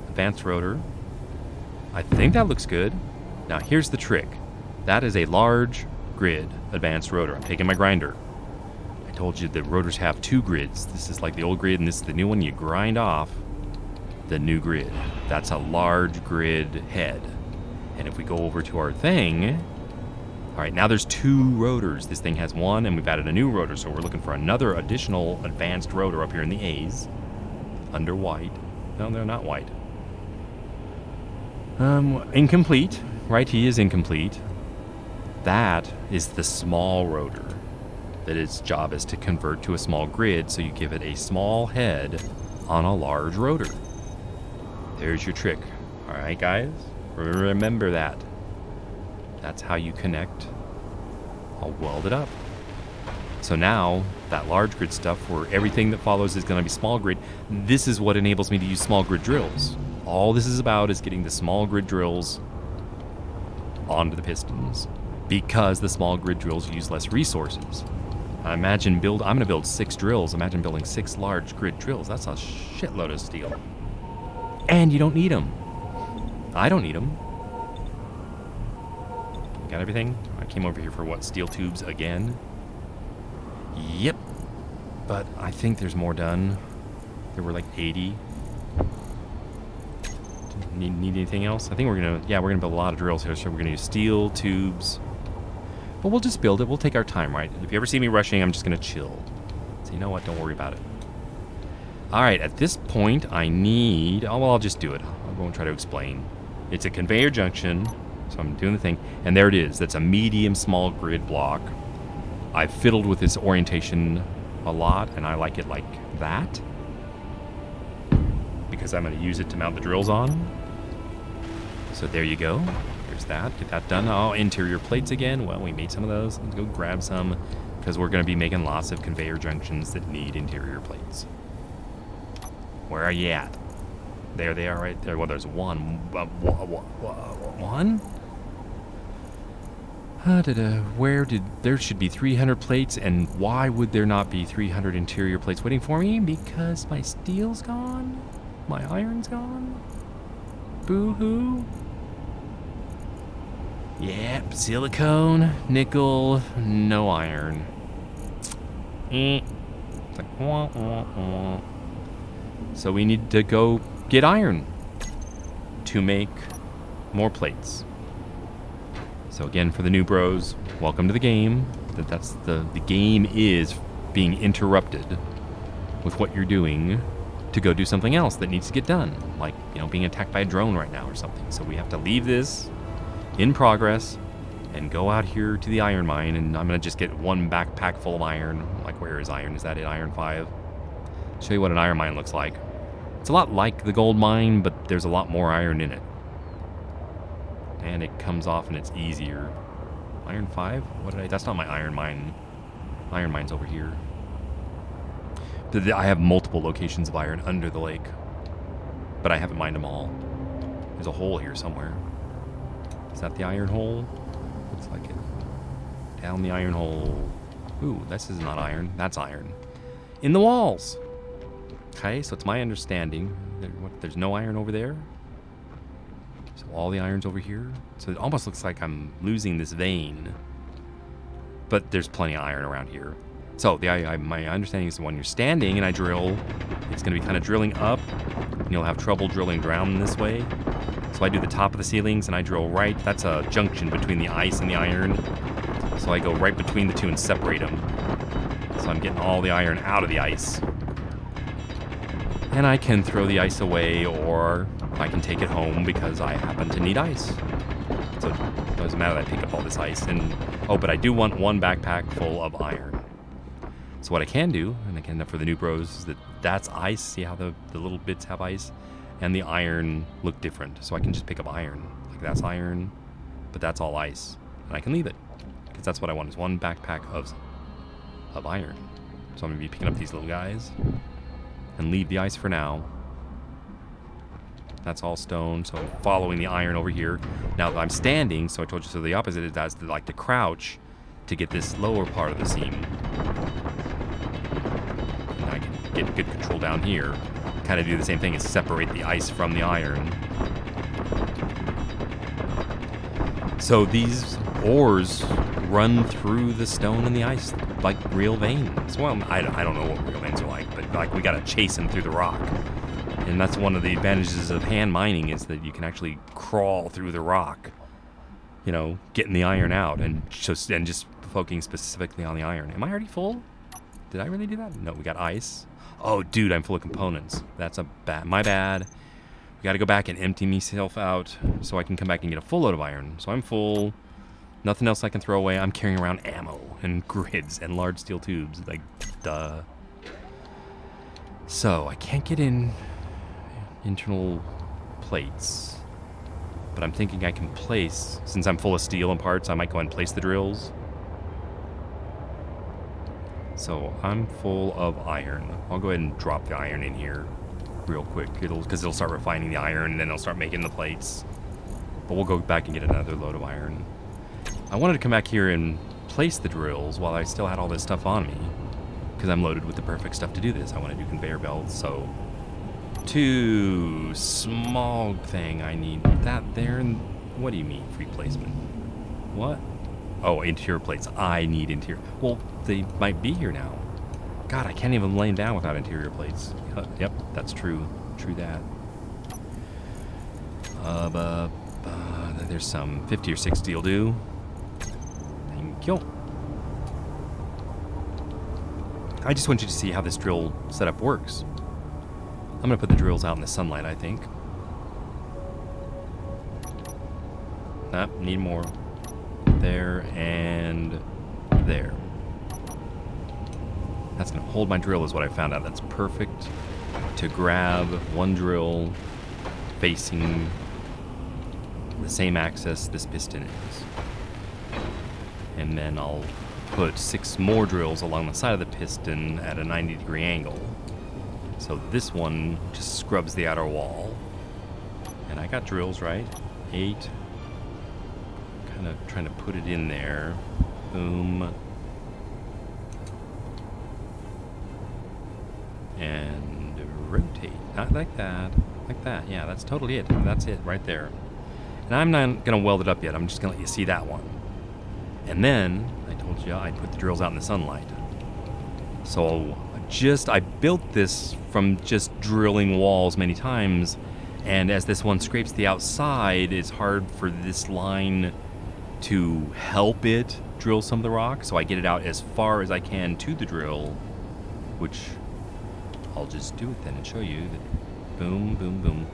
S1: Advanced rotor. I think that looks good. Now here's the trick. That is a large grid advanced rotor. I'm taking my grinder. I told you the rotors have 2 grids. This is like the old grid, and this is the new one. You grind off the new grid. That's a large grid head. And if we go over to our thing, all right, now there's 2 rotors. This thing has 1, and we've added a new rotor, so we're looking for another additional advanced rotor up here in the A's, under white. No, they're not white. Incomplete. Right, he is incomplete. That is the small rotor. That its job is to convert to a small grid, so you give it a small head on a large rotor. There's your trick. All right, guys? Remember that. That's how you connect. I'll weld it up. So now, that large grid stuff where everything that follows is going to be small grid, this is what enables me to use small grid drills. All this is about is getting the small grid drills onto the pistons, because the small grid drills use less resources. I'm going to build 6 drills. Imagine building 6 large grid drills. That's a shitload of steel. And you don't need them. I don't need them. Got everything? I came over here for what? Steel tubes again? Yep. But I think there's more done. There were like 80. Need anything else? I think we're gonna build a lot of drills here. So we're gonna use steel tubes. But we'll just build it. We'll take our time, right? If you ever see me rushing, I'm just gonna chill. So you know what? Don't worry about it. All right. At this point, I need. Oh well, I'll just do it. I won't try to explain. It's a conveyor junction. So I'm doing the thing, and there it is. That's a medium small grid block. I've fiddled with this orientation a lot, and I like it like that because I'm going to use it to mount the drills on. So there you go. There's that. Get that done. Oh, interior plates again. Well, we made some of those. Let's go grab some because we're going to be making lots of conveyor junctions that need interior plates. Where are you at? There they are right there. Well, there's one. One? Where did... There should be 300 plates, and why would there not be 300 interior plates waiting for me? Because my steel's gone? My iron's gone? Boo-hoo? Yep, silicone, nickel, no iron. It's like, wah, wah, wah. So we need to go get iron to make more plates. So again, for the new bros, welcome to the game. That's the game is being interrupted with what you're doing to go do something else that needs to get done, like, you know, being attacked by a drone right now or something. So we have to leave this in progress and go out here to the iron mine, and I'm gonna just get one backpack full of iron. Like, where is iron? Is that it? Iron 5? Show you what an iron mine looks like. It's a lot like the gold mine, but there's a lot more iron in it. And it comes off and it's easier. Iron 5? That's not my iron mine. Iron mine's over here. I have multiple locations of iron under the lake, but I haven't mined them all. There's a hole here somewhere. Is that the iron hole? Looks like it. Down the iron hole. Ooh, this is not iron. That's iron. In the walls. Okay, so it's my understanding. There's no iron over there. So all the iron's over here. So it almost looks like I'm losing this vein. But there's plenty of iron around here. So my understanding is when you're standing and I drill, it's going to be kind of drilling up. And you'll have trouble drilling down this way. So I do the top of the ceilings and I drill right. That's a junction between the ice and the iron. So I go right between the two and separate them. So I'm getting all the iron out of the ice. And I can throw the ice away, or I can take it home because I happen to need ice. So it doesn't matter that I pick up all this ice. But I do want one backpack full of iron. So what I can do, and again for the new bros, is that's ice. See how the little bits have ice? And the iron look different. So I can just pick up iron. Like, that's iron, but that's all ice. And I can leave it, because that's what I want, is one backpack of iron. So I'm going to be picking up these little guys and leave the ice for now. That's all stone, so I'm following the iron over here. Now I'm standing, so I told you, so the opposite is that's like to crouch to get this lower part of the seam. And I can get good control down here. Kind of do the same thing as separate the ice from the iron. So these ores run through the stone and the ice like real veins. Well, I don't know what real veins are like, but like we gotta chase them through the rock. And that's one of the advantages of hand mining, is that you can actually crawl through the rock, you know, getting the iron out and just focusing specifically on the iron. Am I already full? Did I really do that? No, we got ice. Oh, dude, I'm full of components. That's my bad. We got to go back and empty myself out so I can come back and get a full load of iron. So I'm full. Nothing else I can throw away. I'm carrying around ammo and grids and large steel tubes. Like, duh. So I can't get in internal plates. But I'm thinking I can place, since I'm full of steel and parts, I might go and place the drills. So I'm full of iron. I'll go ahead and drop the iron in here real quick. Because it'll start refining the iron, and then it'll start making the plates. But we'll go back and get another load of iron. I wanted to come back here and place the drills while I still had all this stuff on me, because I'm loaded with the perfect stuff to do this. I want to do conveyor belts, so 2 small thing. I need that there. And what do you mean free placement? What? Oh, interior plates. I need interior. Well, they might be here now. God, I can't even lay them down without interior plates. Yep, that's true. True that. There's some 50 or 60 will do. Thank you. I just want you to see how this drill setup works. I'm going to put the drills out in the sunlight, I think. Need more. There and there. That's going to hold my drill, is what I found out. That's perfect to grab one drill facing the same axis this piston is. And then I'll put 6 more drills along the side of the piston at a 90-degree angle. So this one just scrubs the outer wall. And I got drills, right? 8. Kind of trying to put it in there. Boom. And rotate. Not like that. Like that. Yeah, that's totally it. That's it right there. And I'm not going to weld it up yet. I'm just going to let you see that one. And then, I told you I'd put the drills out in the sunlight. So I built this from just drilling walls many times. And as this one scrapes the outside, it's hard for this line to help it drill some of the rock. So I get it out as far as I can to the drill, which I'll just do it then and show you that boom, boom, boom.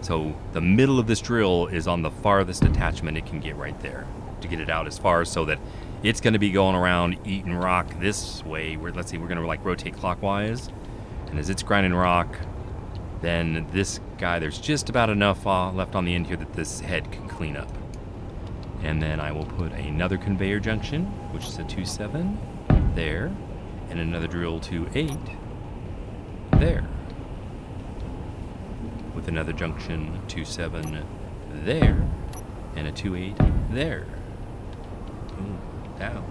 S1: So the middle of this drill is on the farthest attachment it can get right there to get it out as far so that it's going to be going around eating rock this way. Let's see, we're going to like rotate clockwise. And as it's grinding rock, then this guy, there's just about enough left on the end here that this head can clean up. And then I will put another conveyor junction, which is a 2.7 there, and another drill 2.8 there. With another junction 2.7 there, and a 2.8 there. Boom, down.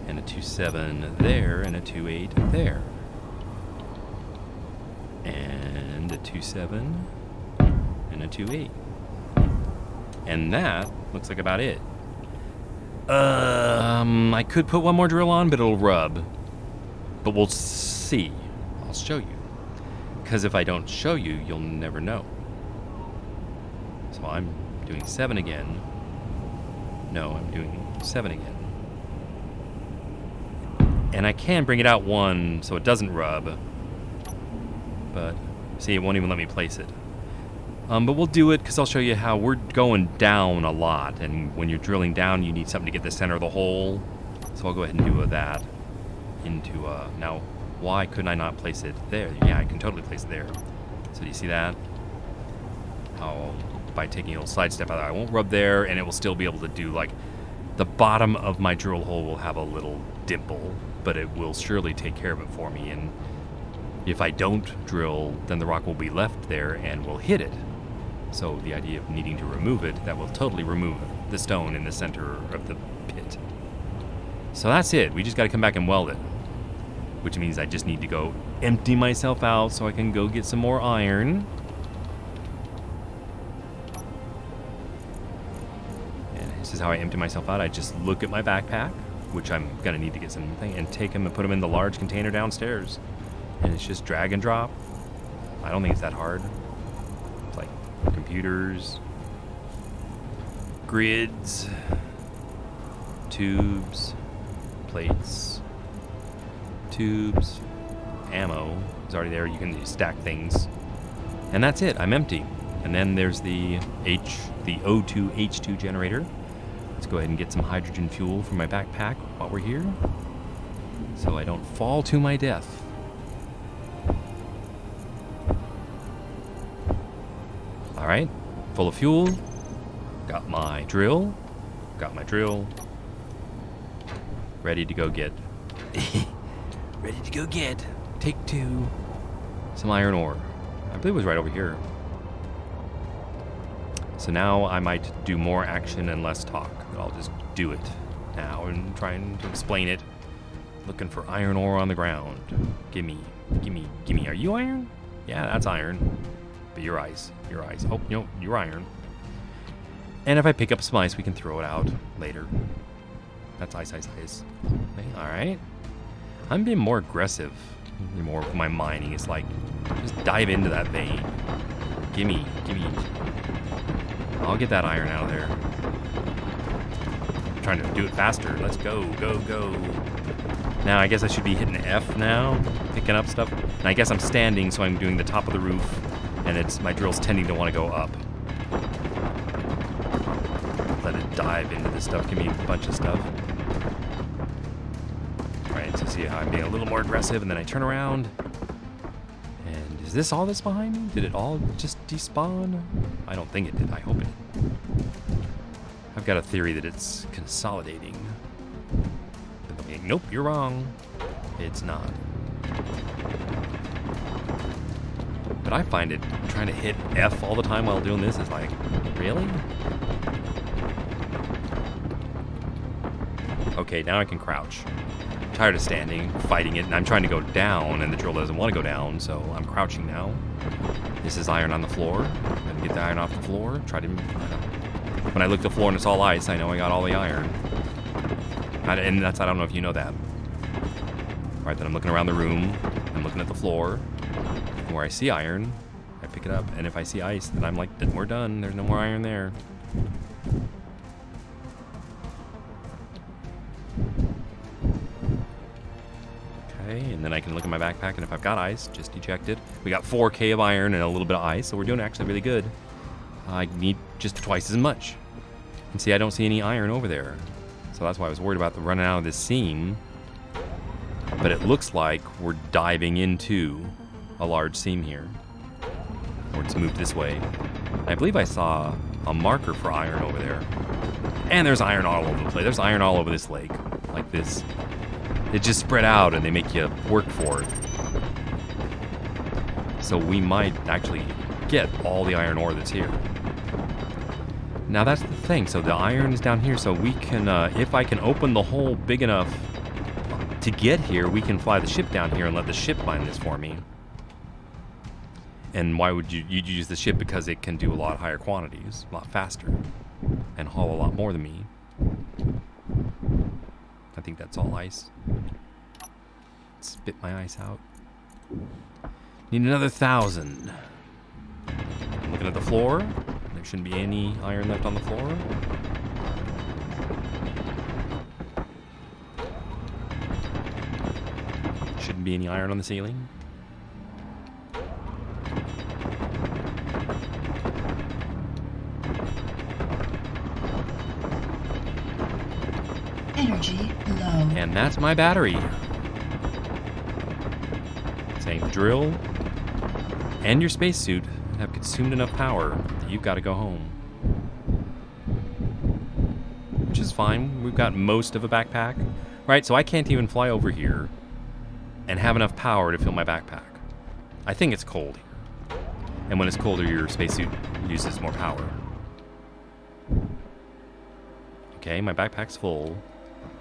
S1: And a 2.7 there, and a 2.8 there. And a 2.7 and a 2.8. And that looks like about it. I could put one more drill on, but it'll rub. But we'll see. I'll show you. Because if I don't show you, you'll never know. So I'm doing 7 again. No, I'm doing 7 again. And I can bring it out 1 so it doesn't rub. But see, it won't even let me place it. But we'll do it because I'll show you how we're going down a lot. And when you're drilling down, you need something to get the center of the hole. So I'll go ahead and do that into... now, why couldn't I not place it there? Yeah, I can totally place it there. So do you see that? How by taking a little side step out, I won't rub there, and it will still be able to do, like, the bottom of my drill hole will have a little dimple, but it will surely take care of it for me. And if I don't drill, then the rock will be left there and will hit it. So the idea of needing to remove it, that will totally remove the stone in the center of the pit. So that's it. We just got to come back and weld it. Which means I just need to go empty myself out so I can go get some more iron. And this is how I empty myself out. I just look at my backpack, which I'm going to need to get something, and take them and put them in the large container downstairs. And it's just drag and drop. I don't think it's that hard. It's like computers, grids, tubes, plates, tubes, ammo is already there. You can stack things. And that's it. I'm empty. And then there's the O2 H2 generator. Let's go ahead and get some hydrogen fuel from my backpack while we're here, so I don't fall to my death. Alright, full of fuel. Got my drill. Ready to go get take 2 some iron ore. I believe it was right over here. So now I might do more action and less talk. I'll just do it now and trying to explain it. Looking for iron ore on the ground. Gimme. Are you iron? Yeah, that's iron. But you're ice. Oh, no, you're iron. And if I pick up some ice, we can throw it out later. That's ice. Okay, alright. I'm being more aggressive. More of my mining is like, just dive into that vein. Gimme. I'll get that iron out of there. I'm trying to do it faster. Let's go. Now, I guess I should be hitting F now, picking up stuff. And I guess I'm standing, so I'm doing the top of the roof, and my drill's tending to want to go up. Let it dive into this stuff, give me a bunch of stuff. Alright, so see how I'm being a little more aggressive, and then I turn around, and Is this all that's behind me? Did it all just despawn? I don't think it did. I hope it did. I've got a theory that it's consolidating. Nope, you're wrong. It's not. But I find it trying to hit F all the time while doing this is like, really? Okay, now I can crouch. I'm tired of standing, fighting it, and I'm trying to go down, and the drill doesn't want to go down, so I'm crouching now. This is iron on the floor. I'm gonna get the iron off the floor. Try to. When I look at the floor and it's all ice, I know I got all the iron. And that's, I don't know if you know that. All right, then I'm looking around the room. I'm looking at the floor. And where I see iron, I pick it up. And if I see ice, then I'm like, then we're done. There's no more iron there. Okay, and then I can look at my backpack, and if I've got ice, just eject it. We got 4K of iron and a little bit of ice, so we're doing actually really good. I need just twice as much. And see, I don't see any iron over there. So that's why I was worried about the running out of this seam. But it looks like we're diving into a large seam here. Or it's moved this way. I believe I saw a marker for iron over there. And there's iron all over the place. There's iron all over this lake. Like this. It just spread out and they make you work for it. So we might actually get all the iron ore that's here. Now that's the thing, so the iron is down here, so we can, if I can open the hole big enough to get here, we can fly the ship down here and let the ship mine this for me. And why would you'd use the ship? Because it can do a lot higher quantities, a lot faster, and haul a lot more than me. I think that's all ice. Spit my ice out. Need another 1,000. I'm looking at the floor. There shouldn't be any iron left on the floor. Shouldn't be any iron on the ceiling.
S2: Energy low.
S1: And that's my battery. Saying the drill and your spacesuit have consumed enough power that you've got to go home. Which is fine. We've got most of a backpack. Right, so I can't even fly over here and have enough power to fill my backpack. I think it's cold here. And when it's colder, your spacesuit uses more power. Okay, my backpack's full.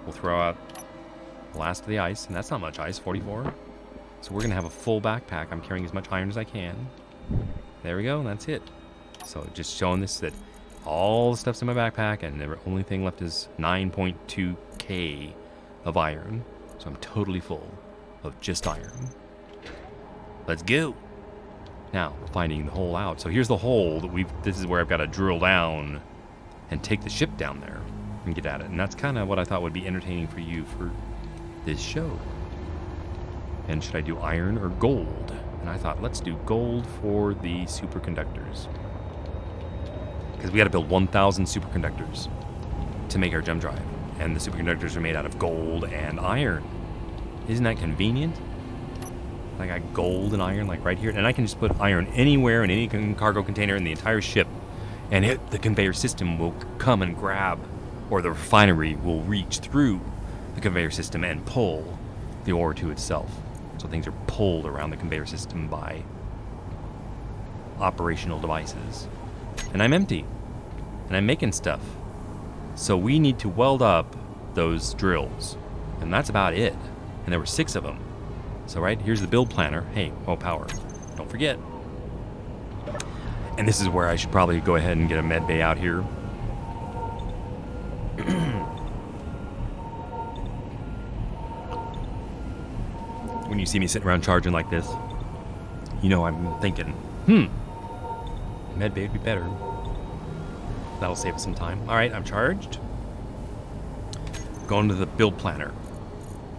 S1: We'll throw out the last of the ice, and that's not much ice, 44. So we're gonna have a full backpack. I'm carrying as much iron as I can. There we go, and that's it. So just showing this that all the stuff's in my backpack, and the only thing left is 9.2K of iron. So I'm totally full of just iron. Let's go. Now, finding the hole out. So here's the hole that this is where I've got to drill down and take the ship down there and get at it. And that's kind of what I thought would be entertaining for you for this show. And should I do iron or gold? And I thought, let's do gold for the superconductors. Because we got to build 1,000 superconductors to make our jump drive. And the superconductors are made out of gold and iron. Isn't that convenient? I got gold and iron like right here. And I can just put iron anywhere in any cargo container in the entire ship. And the conveyor system will come and grab, or the refinery will reach through the conveyor system and pull the ore to itself. So things are pulled around the conveyor system by operational devices. And I'm empty. And I'm making stuff. So we need to weld up those drills. And that's about it. And there were 6 of them. So right, here's the build planner. Hey, power. Don't forget. And this is where I should probably go ahead and get a med bay out here. When you see me sitting around charging like this, you know I'm thinking, med bay would be better. That'll save us some time. All right, I'm charged. Going to the build planner.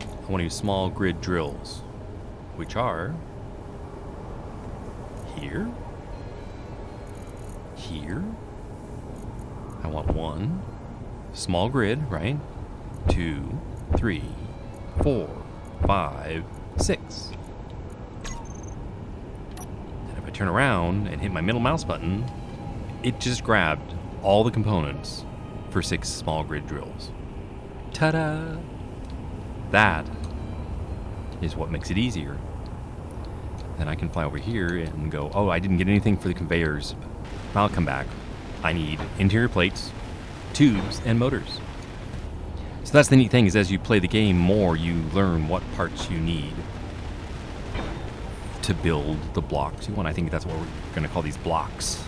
S1: I want to use small grid drills, which are here, here. I want 1 small grid, right? 2, 3, 4, 5, 6. turn around and hit my middle mouse button, it just grabbed all the components for 6 small grid drills. Ta-da! That is what makes it easier. Then I can fly over here and go, oh, I didn't get anything for the conveyors. I'll come back. I need interior plates, tubes, and motors. So that's the neat thing, is as you play the game more, you learn what parts you need to build the blocks you want. I think that's what we're going to call these blocks.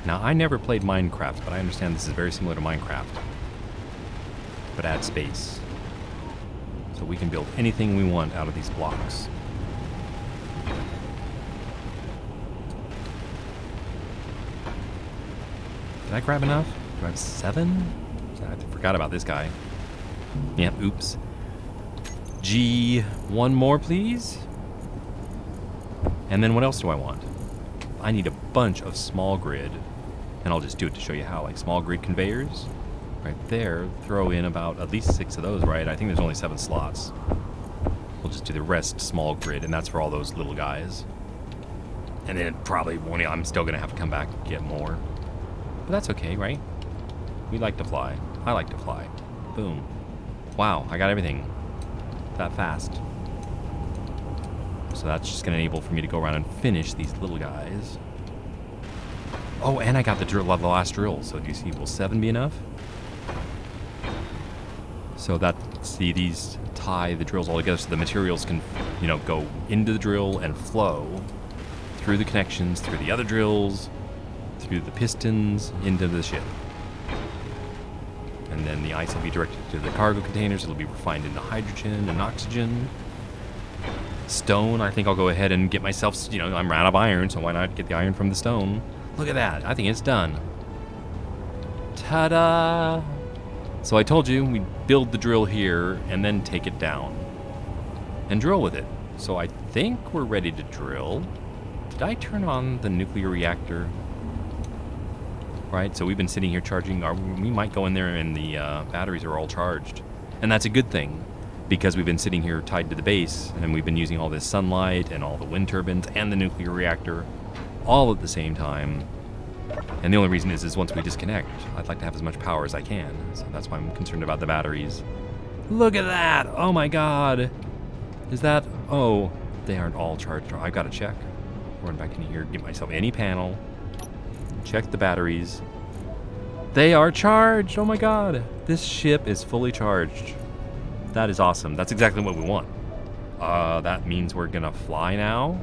S1: Now, I never played Minecraft, but I understand this is very similar to Minecraft, but add space. So we can build anything we want out of these blocks. Did I grab enough? Do I have 7? I forgot about this guy. Yep, oops. G, 1 more, please. And then what else do I want? I need a bunch of small grid, and I'll just do it to show you how, like small grid conveyors. Right there, throw in about at least 6 of those, right? I think there's only 7 slots. We'll just do the rest small grid, and that's for all those little guys. And then probably, I'm still gonna have to come back and get more. But that's okay, right? We like to fly. I like to fly. Boom. Wow, I got everything that fast. So that's just gonna enable for me to go around and finish these little guys. Oh, and I got the last drill. So do you see, will 7 be enough? So that, see, these tie the drills all together so the materials can, go into the drill and flow through the connections, through the other drills, through the pistons, into the ship. And then the ice will be directed to the cargo containers. It'll be refined into hydrogen and oxygen. Stone, I think I'll go ahead and get myself, I'm out of iron, so why not get the iron from the stone? Look at that. I think it's done. Ta-da! So I told you, we build the drill here and then take it down and drill with it. So I think we're ready to drill. Did I turn on the nuclear reactor? Right, so we've been sitting here charging. We might go in there and the batteries are all charged. And that's a good thing, because we've been sitting here tied to the base and we've been using all this sunlight and all the wind turbines and the nuclear reactor all at the same time. And the only reason is once we disconnect, I'd like to have as much power as I can. So that's why I'm concerned about the batteries. Look at that! Oh my god! Is that... Oh, they aren't all charged. I've got to check. Run back in here, get myself any panel. Check the batteries. They are charged! Oh my god! This ship is fully charged. That is awesome. That's exactly what we want. That means we're gonna fly now.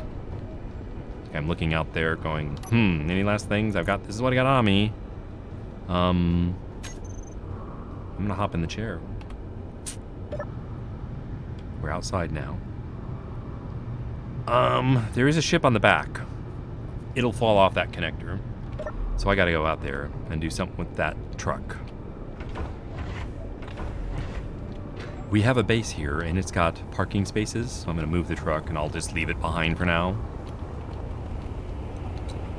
S1: I'm looking out there going, any last things? This is what I got on me. I'm gonna hop in the chair. We're outside now. There is a ship on the back. It'll fall off that connector. So I gotta go out there and do something with that truck. We have a base here and it's got parking spaces, so I'm gonna move the truck and I'll just leave it behind for now.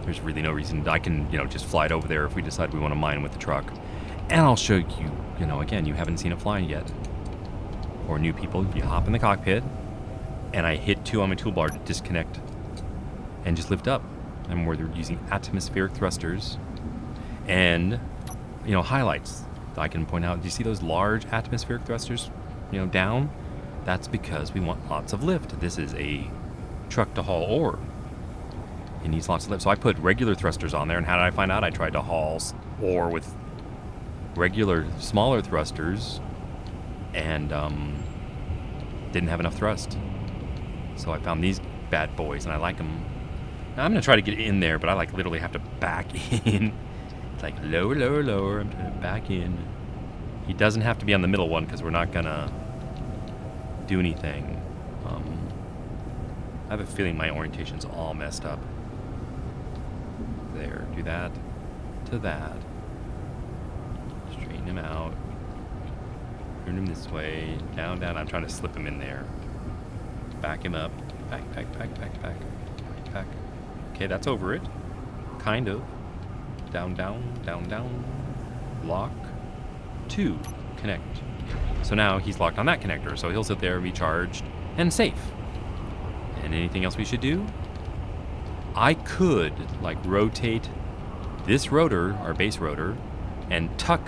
S1: There's really no reason. I can, just fly it over there if we decide we want to mine with the truck. And I'll show you, again, you haven't seen it flying yet. Or new people, you hop in the cockpit, and I hit 2 on my toolbar to disconnect and just lift up. And where they're using atmospheric thrusters and, highlights. I can point out, do you see those large atmospheric thrusters, down? That's because we want lots of lift. This is a truck to haul ore. It needs lots of lift. So I put regular thrusters on there, and how did I find out? I tried to haul ore with regular, smaller thrusters, and didn't have enough thrust. So I found these bad boys, and I like them. Now I'm going to try to get in there, but I literally have to back in. It's like lower, lower, lower. I'm trying to back in. He doesn't have to be on the middle one, because we're not going to do anything. I have a feeling my orientation's all messed up. There, do that to that. Straighten him out. Turn him this way. Down, down. I'm trying to slip him in there. Back him up. Back, back, back, back, back. Back. Okay, that's over it. Kind of. Down, down, down, down. Lock. 2. Connect. So now he's locked on that connector, so he'll sit there, be charged, and safe. And anything else we should do? I could, like, rotate this rotor, our base rotor, and tuck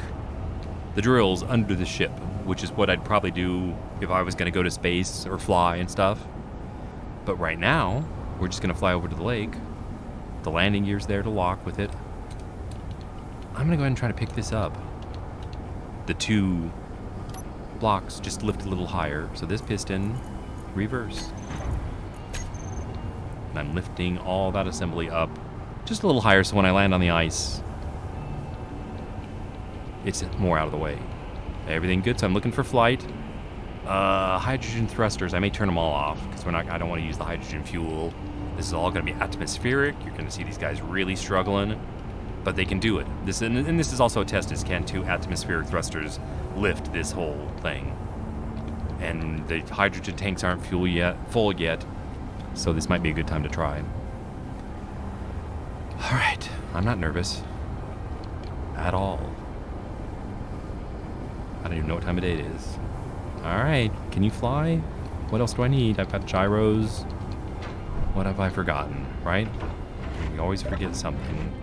S1: the drills under the ship, which is what I'd probably do if I was going to go to space or fly and stuff. But right now, we're just going to fly over to the lake. The landing gear's there to lock with it. I'm going to go ahead and try to pick this up. The two blocks just lift a little higher. So this piston, reverse. And I'm lifting all that assembly up just a little higher so when I land on the ice, it's more out of the way. Everything good, so I'm looking for flight. Hydrogen thrusters, I may turn them all off because I don't want to use the hydrogen fuel. This is all going to be atmospheric. You're going to see these guys really struggling, but they can do it. This is also a test, is can 2 atmospheric thrusters lift this whole thing? And the hydrogen tanks aren't full yet, so this might be a good time to try. All right, I'm not nervous at all. I don't even know what time of day it is. All right, can you fly? What else do I need? I've got gyros. What have I forgotten, right? We always forget something.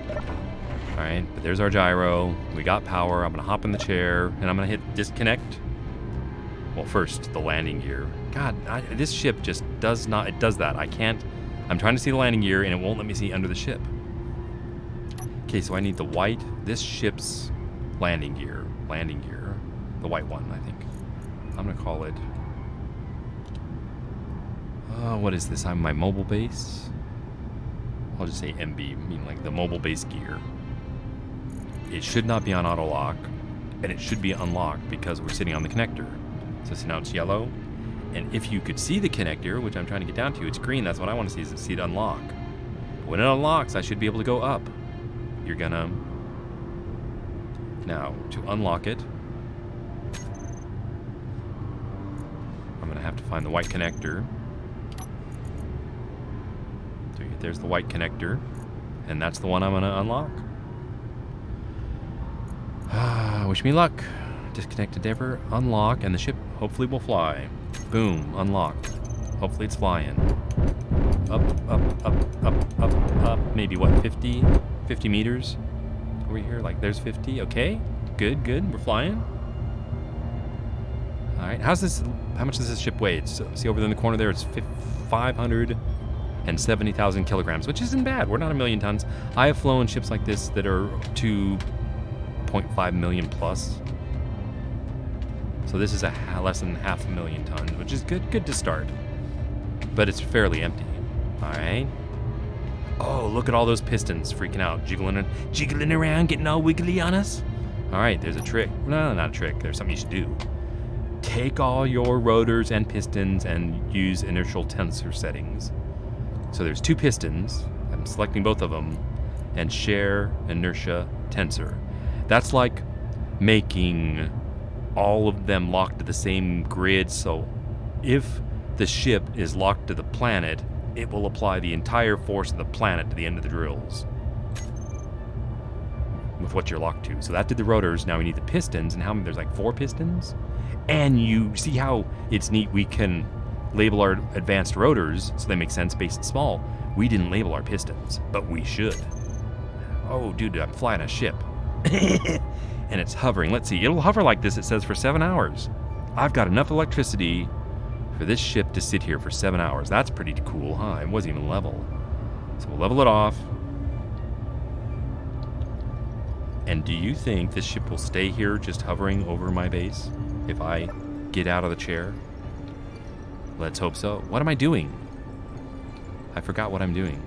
S1: All right, but there's our gyro. We got power. I'm gonna hop in the chair and I'm gonna hit disconnect. Well, first, the landing gear. God, this ship just does not, it does that. I can't, I'm trying to see the landing gear and it won't let me see under the ship. Okay, so I need the white, this ship's landing gear, the white one, I think. I'm gonna call it, what is this? My mobile base? I'll just say MB, meaning like the mobile base gear. It should not be on auto lock, and it should be unlocked because we're sitting on the connector. So see, now it's yellow, and if you could see the connector, which I'm trying to get down to, it's green. That's what I want to see, is see it unlock. When it unlocks, I should be able to go up. You're gonna, now to unlock it, I'm gonna have to find the white connector. So there's the white connector, and that's the one I'm gonna unlock. Wish me luck. Disconnect endeavor, unlock, and the ship hopefully will fly. Boom, unlocked. Hopefully it's flying. Up, up, up, up, up, up. Maybe what, 50 meters over here? Like there's 50. Okay, good, good. We're flying. All right, how much does this ship weigh? It's, see over there in the corner there, it's 570,000 kilograms, which isn't bad. We're not 1,000,000 tons. I have flown ships like this that are 2.5 million plus. So this is less than 500,000 tons, which is good to start. But it's fairly empty. All right. Oh, look at all those pistons freaking out, jiggling around, getting all wiggly on us. All right, there's a trick. No, not a trick. There's something you should do. Take all your rotors and pistons and use inertial tensor settings. So there's 2 pistons. I'm selecting both of them, and share inertia tensor. That's like making all of them locked to the same grid, so if the ship is locked to the planet, it will apply the entire force of the planet to the end of the drills with what you're locked to. So that did the rotors. Now we need the pistons, and how many? There's like 4 pistons, and you see how it's neat. We can label our advanced rotors so they make sense, base and small. We didn't label our pistons, but we should. Oh, dude, I'm flying a ship. And it's hovering. Let's see, it'll hover like this, it says, for 7 hours. I've got enough electricity for this ship to sit here for 7 hours. That's pretty cool, huh? It wasn't even level. So we'll level it off. And do you think this ship will stay here just hovering over my base if I get out of the chair? Let's hope so. What am I doing? I forgot what I'm doing.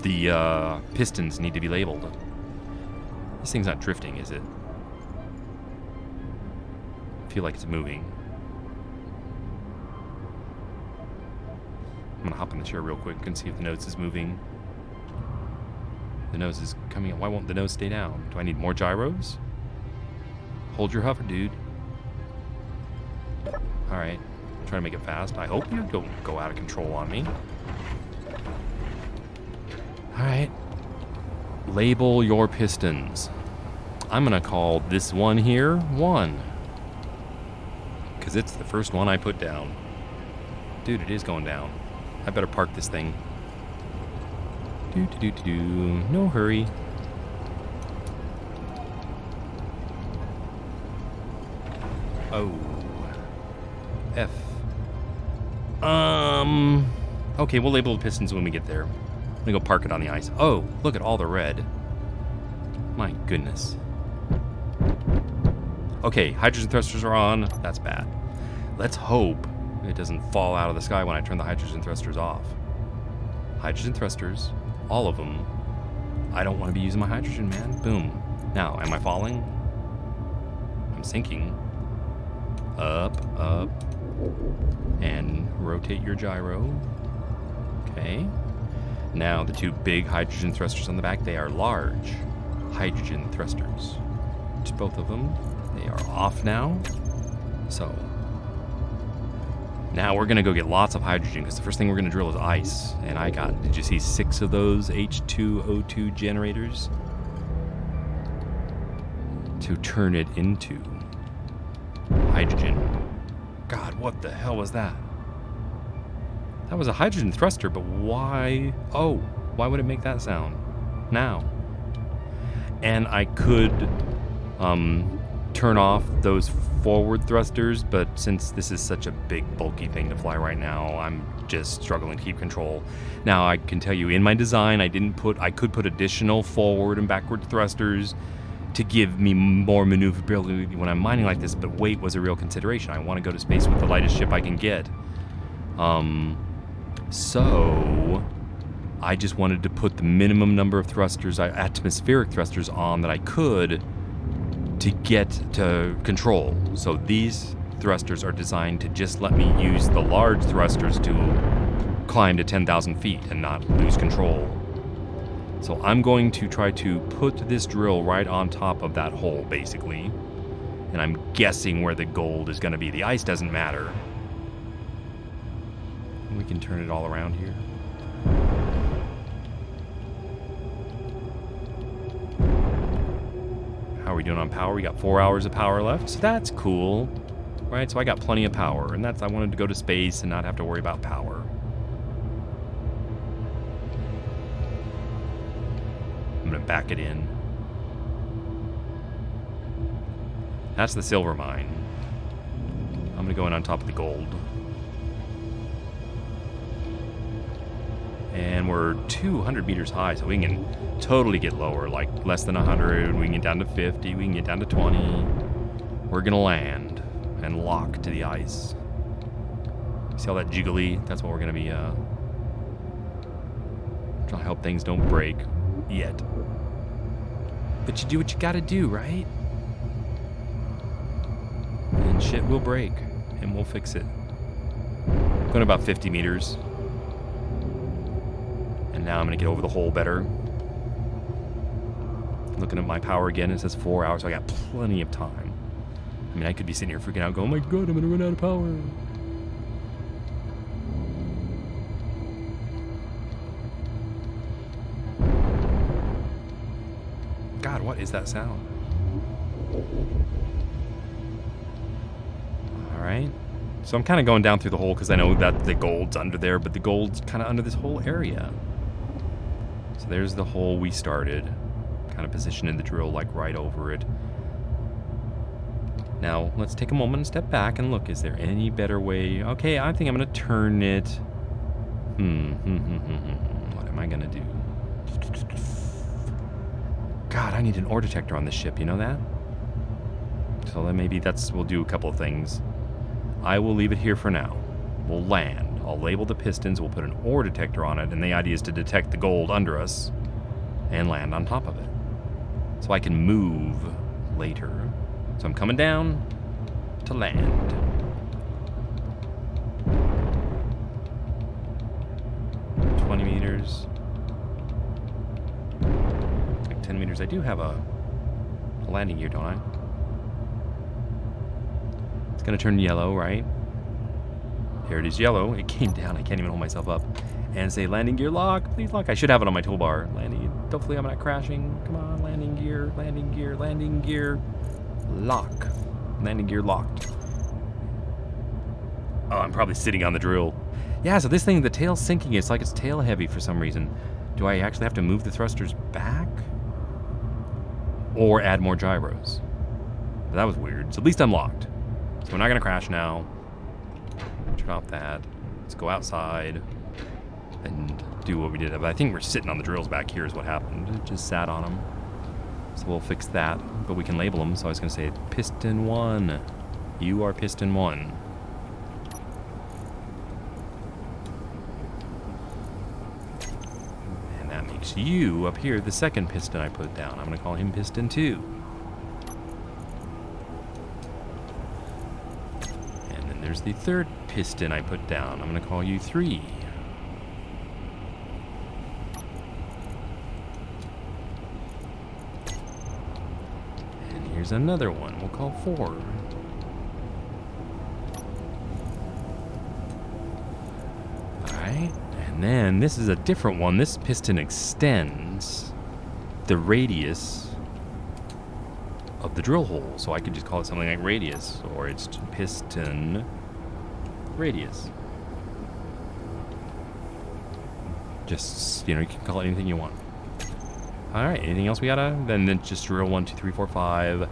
S1: The pistons need to be labeled. This thing's not drifting, is it? I feel like it's moving. I'm gonna hop in the chair real quick and see if the nose is moving. The nose is coming up. Why won't the nose stay down? Do I need more gyros? Hold your hover, dude. All right, I'm trying to make it fast. I hope you don't go out of control on me. All right. Label your pistons. I'm gonna call this one here 1. Because because it's the first one I put down. Dude, it is going down. I better park this thing. No hurry. Oh. F. Okay, we'll label the pistons when we get there. I'm gonna go park it on the ice. Oh, look at all the red. My goodness. Okay, hydrogen thrusters are on. That's bad. Let's hope it doesn't fall out of the sky when I turn the hydrogen thrusters off. Hydrogen thrusters, all of them. I don't want to be using my hydrogen, man. Boom. Now, am I falling? I'm sinking. Up, up. And rotate your gyro. Okay. Now, the two big hydrogen thrusters on the back, they are large hydrogen thrusters. Just both of them. They are off now. So, now we're going to go get lots of hydrogen because the first thing we're going to drill is ice. And I got, did you see 6 of those H2O2 generators? To turn it into hydrogen. God, what the hell was that? That was a hydrogen thruster, but why? Oh, why would it make that sound now? And I could turn off those forward thrusters, but since this is such a big, bulky thing to fly right now, I'm just struggling to keep control. Now, I can tell you, in my design, I could put additional forward and backward thrusters to give me more maneuverability when I'm mining like this, but weight was a real consideration. I want to go to space with the lightest ship I can get. So I just wanted to put the minimum number of thrusters, atmospheric thrusters on that I could to get to control. So these thrusters are designed to just let me use the large thrusters to climb to 10,000 feet and not lose control. So I'm going to try to put this drill right on top of that hole, basically. And I'm guessing where the gold is going to be. The ice doesn't matter. We can turn it all around here. How are we doing on power? We got 4 hours of power left, so that's cool. Right, so I got plenty of power, and I wanted to go to space and not have to worry about power. I'm gonna back it in. That's the silver mine. I'm gonna go in on top of the gold. And we're 200 meters high, so we can totally get lower, like less than 100. We can get down to 50, we can get down to 20. We're gonna land and lock to the ice. See all that jiggly? That's what we're gonna be, trying to help things don't break yet. But you do what you gotta do, right? And shit will break, and we'll fix it. Going about 50 meters. And now I'm gonna get over the hole better. Looking at my power again, it says 4 hours, so I got plenty of time. I mean, I could be sitting here freaking out going, oh my god, I'm gonna run out of power. God, what is that sound? Alright. So I'm kind of going down through the hole because I know that the gold's under there, but the gold's kind of under this whole area. So there's the hole we started. Kind of positioning the drill like right over it. Now, let's take a moment and step back and look. Is there any better way? Okay, I think I'm going to turn it. What am I going to do? God, I need an ore detector on this ship. You know that? So then maybe we'll do a couple of things. I will leave it here for now. We'll land. I'll label the pistons. We'll put an ore detector on it. And the idea is to detect the gold under us and land on top of it. So I can move later. So I'm coming down to land. $20 meters. Like 10 meters. I do have a landing gear, don't I? It's gonna turn yellow, right? Here it is yellow. It came down. I can't even hold myself up. And say landing gear lock. Please lock. I should have it on my toolbar. Landing. Hopefully I'm not crashing. Come on, landing gear, landing gear, landing gear. Lock. Landing gear locked. Oh, I'm probably sitting on the drill. Yeah, so this thing, the tail's sinking. It's like it's tail heavy for some reason. Do I actually have to move the thrusters back? Or add more gyros? But that was weird. So at least I'm locked. So we're not going to crash now. Turn off that. Let's go outside and do what we did. But I think we're sitting on the drills back here is what happened. It just sat on them. So we'll fix that. But we can label them. So I was going to say piston 1. You are piston 1. And that makes you up here the second piston I put down. I'm going to call him piston 2. And then there's the third piston I put down. I'm going to call you 3. And here's another one. We'll call 4. Alright, and then this is a different one. This piston extends the radius of the drill hole. So I could just call it something like radius, or it's piston radius. Just, you know, you can call it anything you want. Alright, anything else we gotta? Then just drill 1, 2, 3, 4, 5.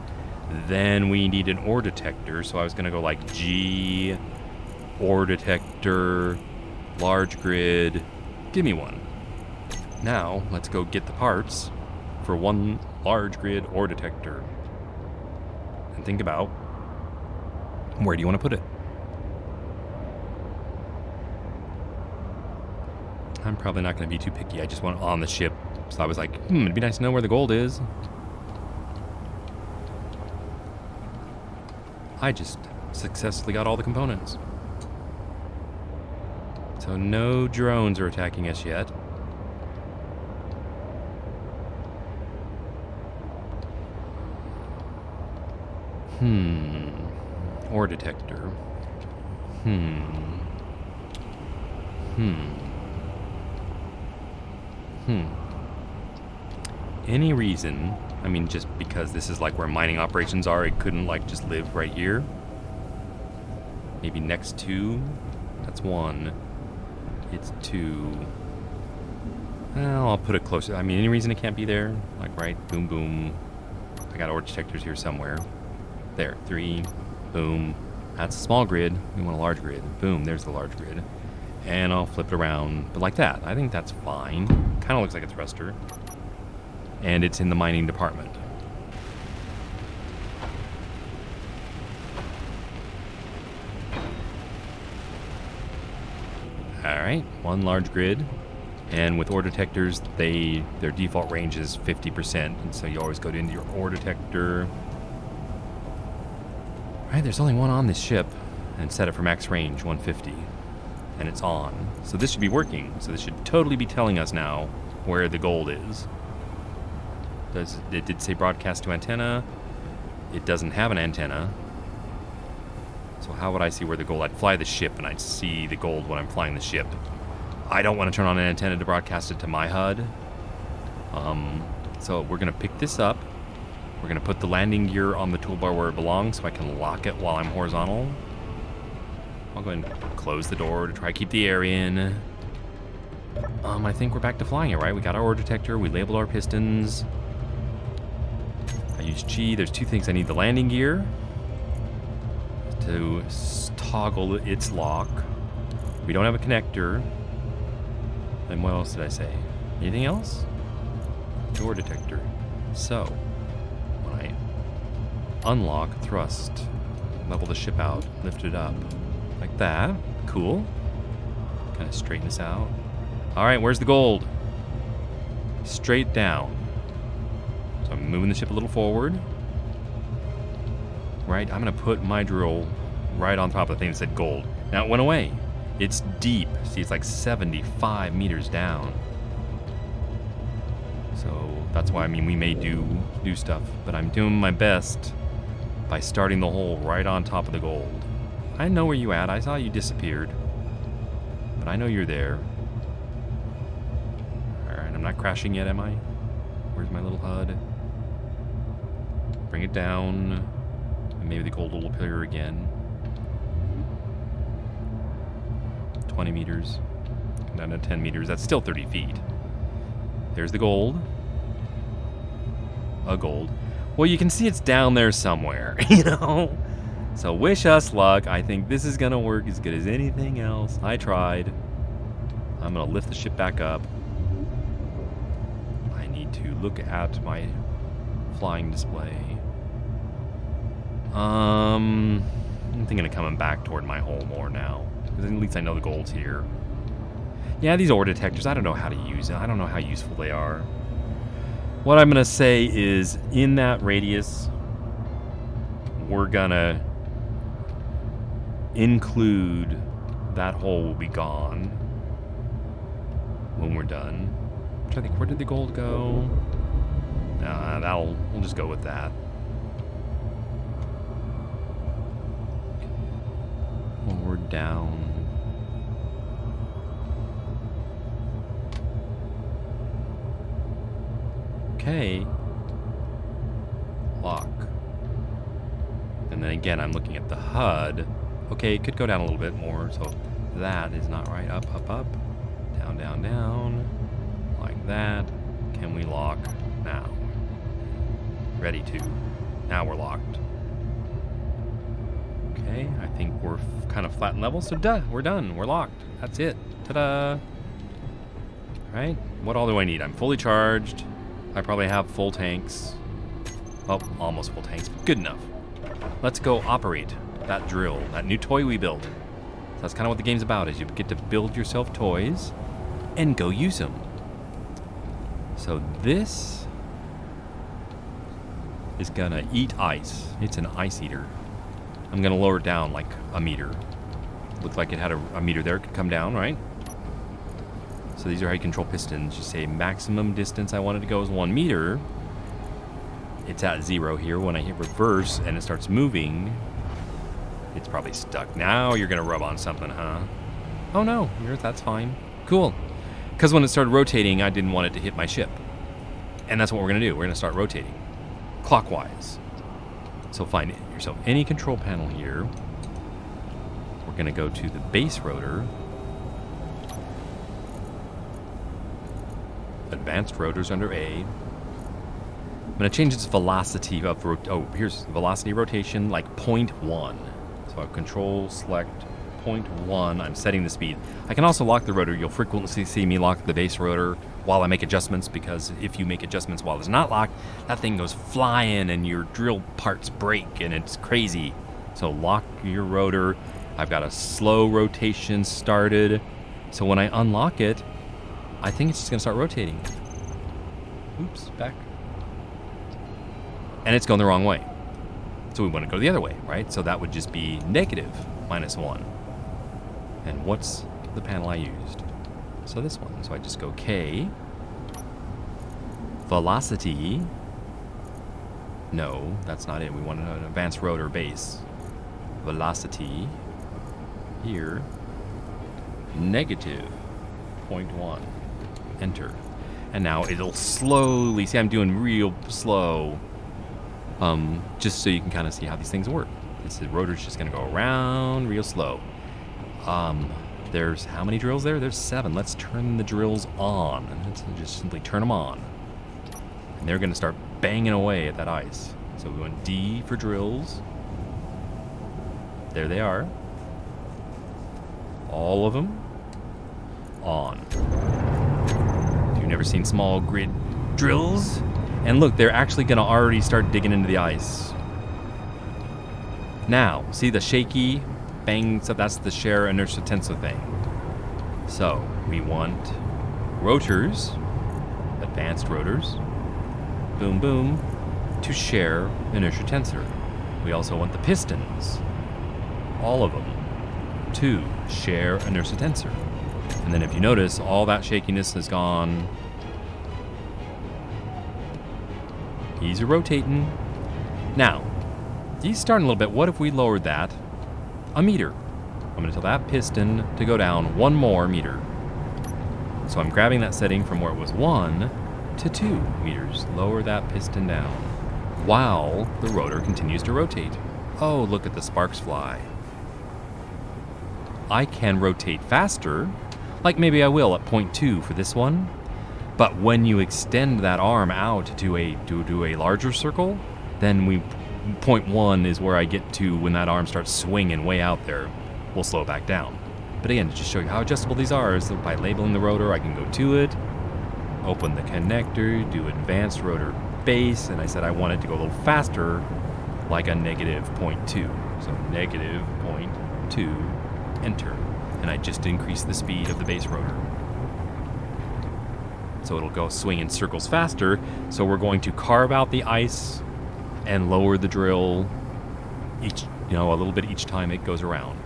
S1: Then we need an ore detector, so I was gonna go like G, ore detector, large grid, give me one. Now, let's go get the parts for one large grid ore detector. And think about, where do you want to put it? I'm probably not going to be too picky. I just want it on the ship. So I was like, it'd be nice to know where the gold is. I just successfully got all the components. So no drones are attacking us yet. Ore detector. Any reason, I mean, just because this is like where mining operations are, it couldn't like just live right here? Maybe next to? That's 1. It's 2. Well, I'll put it closer. I mean, any reason it can't be there? Like, right? Boom, boom. I got ore detectors here somewhere. There. 3. Boom. That's a small grid. We want a large grid. Boom. There's the large grid. And I'll flip it around. But like that. I think that's fine. Kind of looks like a thruster. And it's in the mining department. Alright, 1 large grid. And with ore detectors, their default range is 50%. And so you always go into your ore detector. Alright, there's only one on this ship. And set it for max range, 150. And it's on. So this should be working. So this should totally be telling us now where the gold is. It did say broadcast to antenna. It doesn't have an antenna. So how would I see where the gold? I'd fly the ship and I'd see the gold when I'm flying the ship. I don't want to turn on an antenna to broadcast it to my HUD. So we're going to pick this up. We're going to put the landing gear on the toolbar where it belongs so I can lock it while I'm horizontal. I'll go ahead and close the door to try to keep the air in. I think we're back to flying it, right? We got our ore detector. We labeled our pistons. I use G. There's 2 things. I need the landing gear to toggle its lock. We don't have a connector. And what else did I say? Anything else? Door detector. So, when I unlock, thrust, level the ship out, lift it up, like that. Cool. Kind of straighten this out. All right, where's the gold? Straight down. So I'm moving the ship a little forward. Right, I'm gonna put my drill right on top of the thing that said gold. Now it went away. It's deep. See, it's like 75 meters down. So that's why, I mean, we may do stuff, but I'm doing my best by starting the hole right on top of the gold. I know where you at. I saw you disappeared, but I know you're there. All right, I'm not crashing yet, am I? Where's my little HUD? Bring it down. And maybe the gold will appear again. 20 meters. Come down to 10 meters. That's still 30 feet. There's the gold. A gold. Well, you can see it's down there somewhere, you know? So wish us luck. I think this is going to work as good as anything else. I tried. I'm going to lift the ship back up. I need to look at my flying display. I'm thinking of coming back toward my hole more now. Because at least I know the gold's here. Yeah, these ore detectors, I don't know how to use it. I don't know how useful they are. What I'm going to say is, in that radius, we're going to include that hole will be gone when we're done. I'm trying to think, where did the gold go? Nah, we'll just go with that. Well, we're down. Okay. Lock. And then again, I'm looking at the HUD. Okay, it could go down a little bit more, so that is not right. Up, up, up. Down, down, down. Like that. Can we lock now? Ready to. Now we're locked. Okay, I think we're kind of flat and level, so we're done. We're locked. That's it. Ta-da! Alright, what all do I need? I'm fully charged. I probably have full tanks. Oh, almost full tanks. Good enough. Let's go operate that drill, that new toy we built. So that's kind of what the game's about, is you get to build yourself toys and go use them. So this is gonna eat ice. It's an ice eater. I'm gonna lower it down like a meter. Looked like it had a meter there. It could come down, right? So these are how you control pistons. You say maximum distance I want it to go is 1 meter. It's at 0 here. When I hit reverse and it starts moving, it's probably stuck. Now you're gonna rub on something, huh? Oh no, that's fine. Cool. Because when it started rotating, I didn't want it to hit my ship. And that's what we're gonna do. We're gonna start rotating clockwise. So find yourself any control panel here. We're gonna go to the base rotor. Advanced rotors under A. I'm gonna change its velocity of here's velocity rotation, like 0.1. So I control select 0.1. I'm setting the speed. I can also lock the rotor. You'll frequently see me lock the base rotor while I make adjustments, because if you make adjustments while it's not locked, that thing goes flying and your drill parts break and it's crazy. So lock your rotor. I've got a slow rotation started. So when I unlock it, I think it's just gonna start rotating. Oops, back. And it's going the wrong way. So we want to go the other way, right? So that would just be negative -1. And what's the panel I used? So this one. So I just go K. Velocity. No, that's not it. We want an advanced rotor base. Velocity. Here. Negative 0.1. Enter. And now it'll slowly, see, I'm doing real slow, just so you can kind of see how these things work. The rotor's just gonna go around real slow. There's how many drills there? There's 7. Let's turn the drills on. Let's just simply turn them on. And they're gonna start banging away at that ice. So we want D for drills. There they are. All of them on. If you've never seen small grid drills, and look, they're actually gonna already start digging into the ice. Now, see the shaky bang, so that's the share inertia tensor thing. So we want rotors, advanced rotors, boom boom, to share inertia tensor. We also want the pistons, all of them, to share inertia tensor. And then if you notice, all that shakiness is gone. These are rotating. Now, these starting a little bit. What if we lowered that a meter? I'm going to tell that piston to go down 1 more meter. So I'm grabbing that setting from where it was 1 to 2 meters. Lower that piston down while the rotor continues to rotate. Oh, look at the sparks fly. I can rotate faster, like maybe I will at 0.2 for this one. But when you extend that arm out to a larger circle, then 0.1 is where I get to when that arm starts swinging way out there. We'll slow it back down. But again, to just show you how adjustable these are, is that by labeling the rotor, I can go to it, open the connector, do advanced rotor base, and I said I want it to go a little faster, like a negative 0.2. So negative 0.2, enter. And I just increase the speed of the base rotor. So it'll go swing in circles faster. So we're going to carve out the ice and lower the drill a little bit each time it goes around.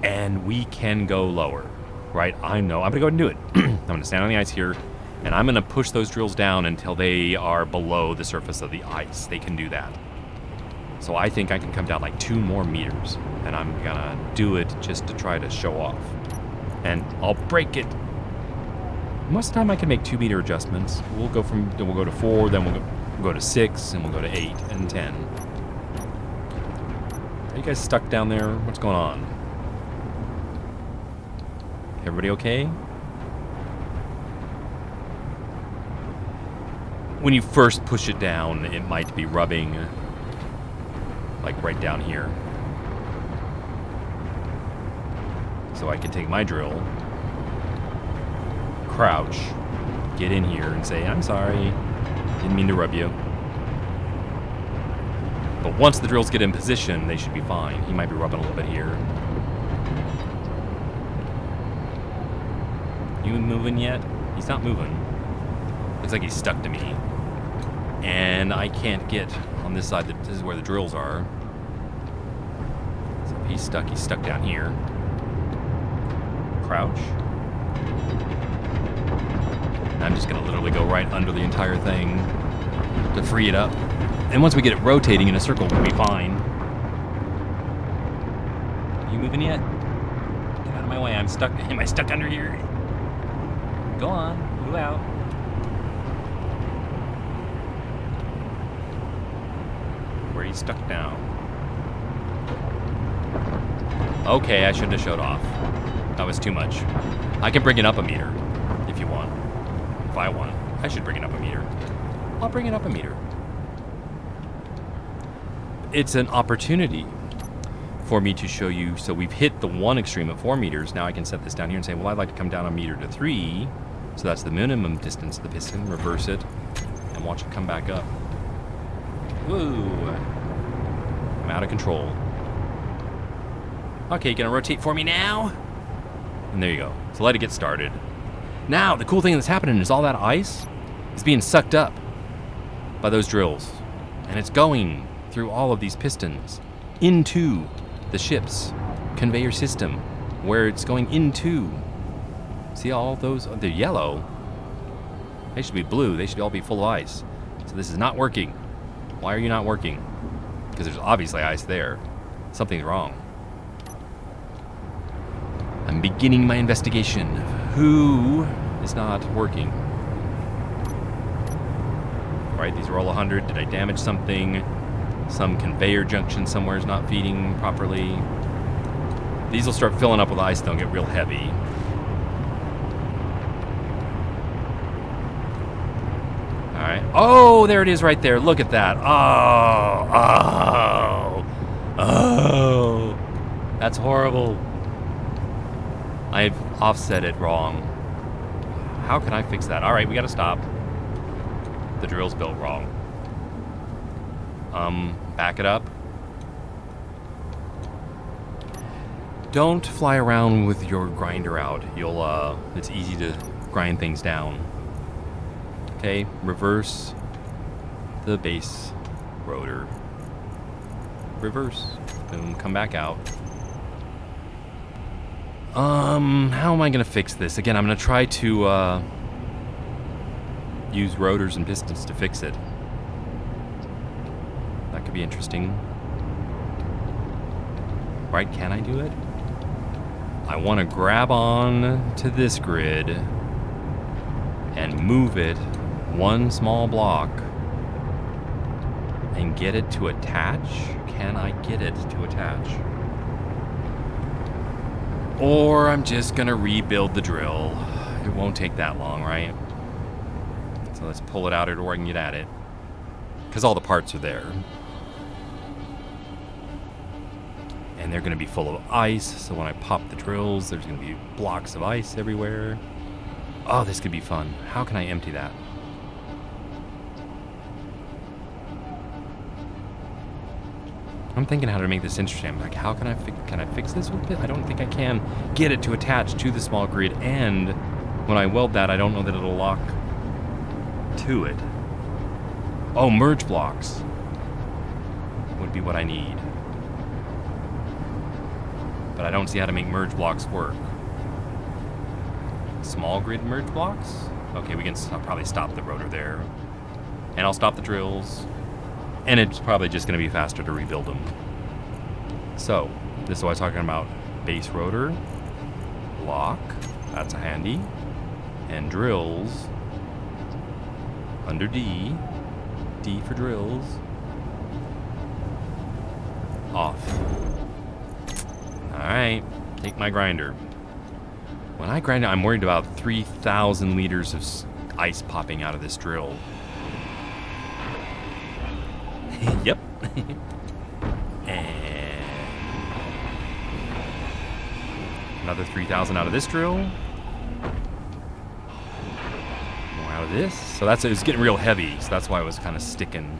S1: And we can go lower, right? I know, I'm gonna go ahead and do it. I'm gonna stand on the ice here, and I'm gonna push those drills down until they are below the surface of the ice. They can do that. So I think I can come down like 2 more meters, and I'm gonna do it just to try to show off. And I'll break it. Most of the time I can make 2 meter adjustments. We'll go to 4, then we'll go to 6, and we'll go to 8 and 10. Are you guys stuck down there? What's going on? Everybody okay? When you first push it down, it might be rubbing, like right down here. So I can take my drill, crouch, get in here and say, I'm sorry, didn't mean to rub you. But once the drills get in position, they should be fine. He might be rubbing a little bit here. You moving yet? He's not moving. Looks like he's stuck to me. And I can't get on this side. This is where the drills are. So if he's stuck down here. Crouch. I'm just gonna literally go right under the entire thing to free it up. And once we get it rotating in a circle, we'll be fine. You moving yet? Get out of my way, I'm stuck. Am I stuck under here? Go on, move out. Where are you stuck now? Okay, I shouldn't have showed off. That was too much. I can bring it up a meter, if you want. If I want. I should bring it up a meter. I'll bring it up a meter. It's an opportunity for me to show you. So we've hit the one extreme at 4 meters. Now I can set this down here and say, well, I'd like to come down a meter to 3. So that's the minimum distance of the piston. Reverse it and watch it come back up. Woo! I'm out of control. Okay, gonna rotate for me now? And there you go. So let it get started. Now, the cool thing that's happening is all that ice is being sucked up by those drills. And it's going through all of these pistons into the ship's conveyor system, where it's going into. See all those? They're yellow. They should be blue. They should all be full of ice. So this is not working. Why are you not working? Because there's obviously ice there. Something's wrong. I'm beginning my investigation of who is not working. Right, these are all 100. Did I damage something? Some conveyor junction somewhere is not feeding properly. These will start filling up with ice, they'll get real heavy. Alright. Oh, there it is right there. Look at that. Oh. That's horrible. I've offset it wrong. How can I fix that? Alright, we gotta stop. The drill's built wrong. Back it up. Don't fly around with your grinder out. It's easy to grind things down. Okay, reverse the base rotor. Reverse. Boom, come back out. How am I gonna fix this? Again, I'm gonna try to, use rotors and pistons to fix it. That could be interesting. Right, can I do it? I want to grab on to this grid and move it one small block and get it to attach. Can I get it to attach? Or I'm just gonna rebuild the drill. It won't take that long, right? So let's pull it out or I can get at it. Because all the parts are there. And they're gonna be full of ice, so when I pop the drills, there's gonna be blocks of ice everywhere. Oh, this could be fun. How can I empty that? I'm thinking how to make this interesting. I'm like, how can I fix this with it? I don't think I can get it to attach to the small grid, and when I weld that, I don't know that it'll lock to it. Oh, merge blocks would be what I need. But I don't see how to make merge blocks work. Small grid merge blocks? Okay, we can probably stop the rotor there. And I'll stop the drills. And it's probably just going to be faster to rebuild them. So, this is what I was talking about. Base rotor, block, that's a handy. And drills, under D, D for drills, off. Alright, take my grinder. When I grind it, I'm worried about 3,000 liters of ice popping out of this drill. Yep. And another 3,000 out of this drill. More out of this. So it was getting real heavy, so that's why it was kind of sticking.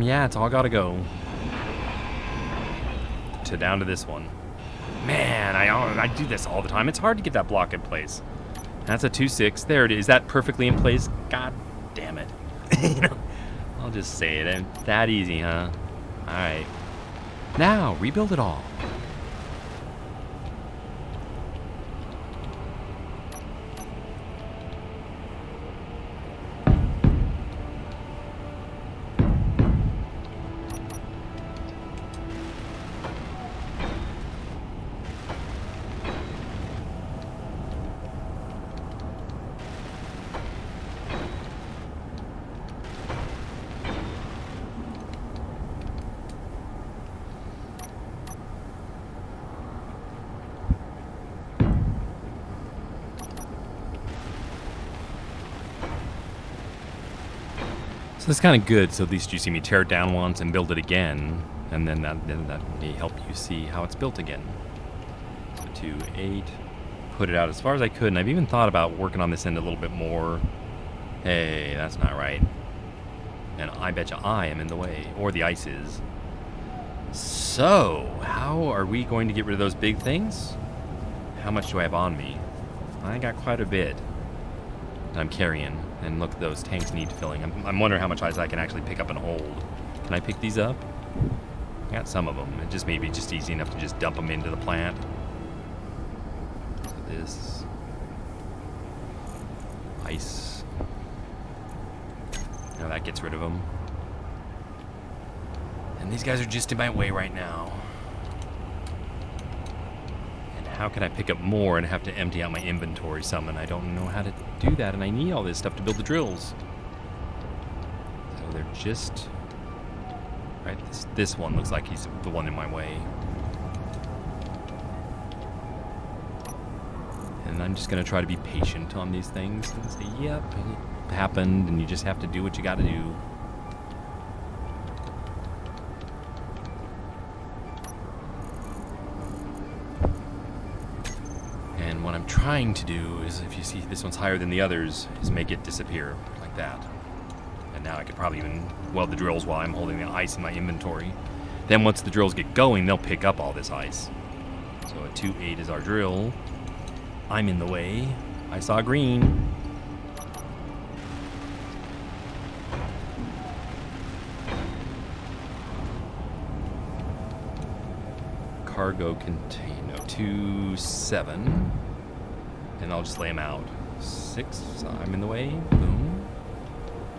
S1: Yeah, it's all gotta go. Down to this one. Man, I do this all the time. It's hard to get that block in place. That's a 2-6. There it is. Is that perfectly in place? God damn it. You know, I'll just say it. And that easy, huh? Alright. Now, rebuild it all. So it's kind of good, so at least you see me tear it down once and build it again, and then that may help you see how it's built again. So 2, 8, put it out as far as I could, and I've even thought about working on this end a little bit more. Hey, that's not right. And I bet you I am in the way, or the ice is. So, how are we going to get rid of those big things? How much do I have on me? I got quite a bit that I'm carrying. And look, those tanks need filling. I'm wondering how much ice I can actually pick up and hold. Can I pick these up? I got some of them. It just may be just easy enough to just dump them into the plant. So this ice. Now that gets rid of them. And these guys are just in my way right now. And how can I pick up more and have to empty out my inventory some? And I don't know how to do that, and I need all this stuff to build the drills. So they're just... Right, this one looks like he's the one in my way. And I'm just going to try to be patient on these things and say, yep, it happened, and you just have to do what you got to do. And what I'm trying to do is, if you see this one's higher than the others, is make it disappear like that. And now I could probably even weld the drills while I'm holding the ice in my inventory. Then once the drills get going, they'll pick up all this ice. So a 2-8 is our drill. I'm in the way. I saw green. Cargo container 2-7. And I'll just lay them out. 6, so I'm in the way. Boom.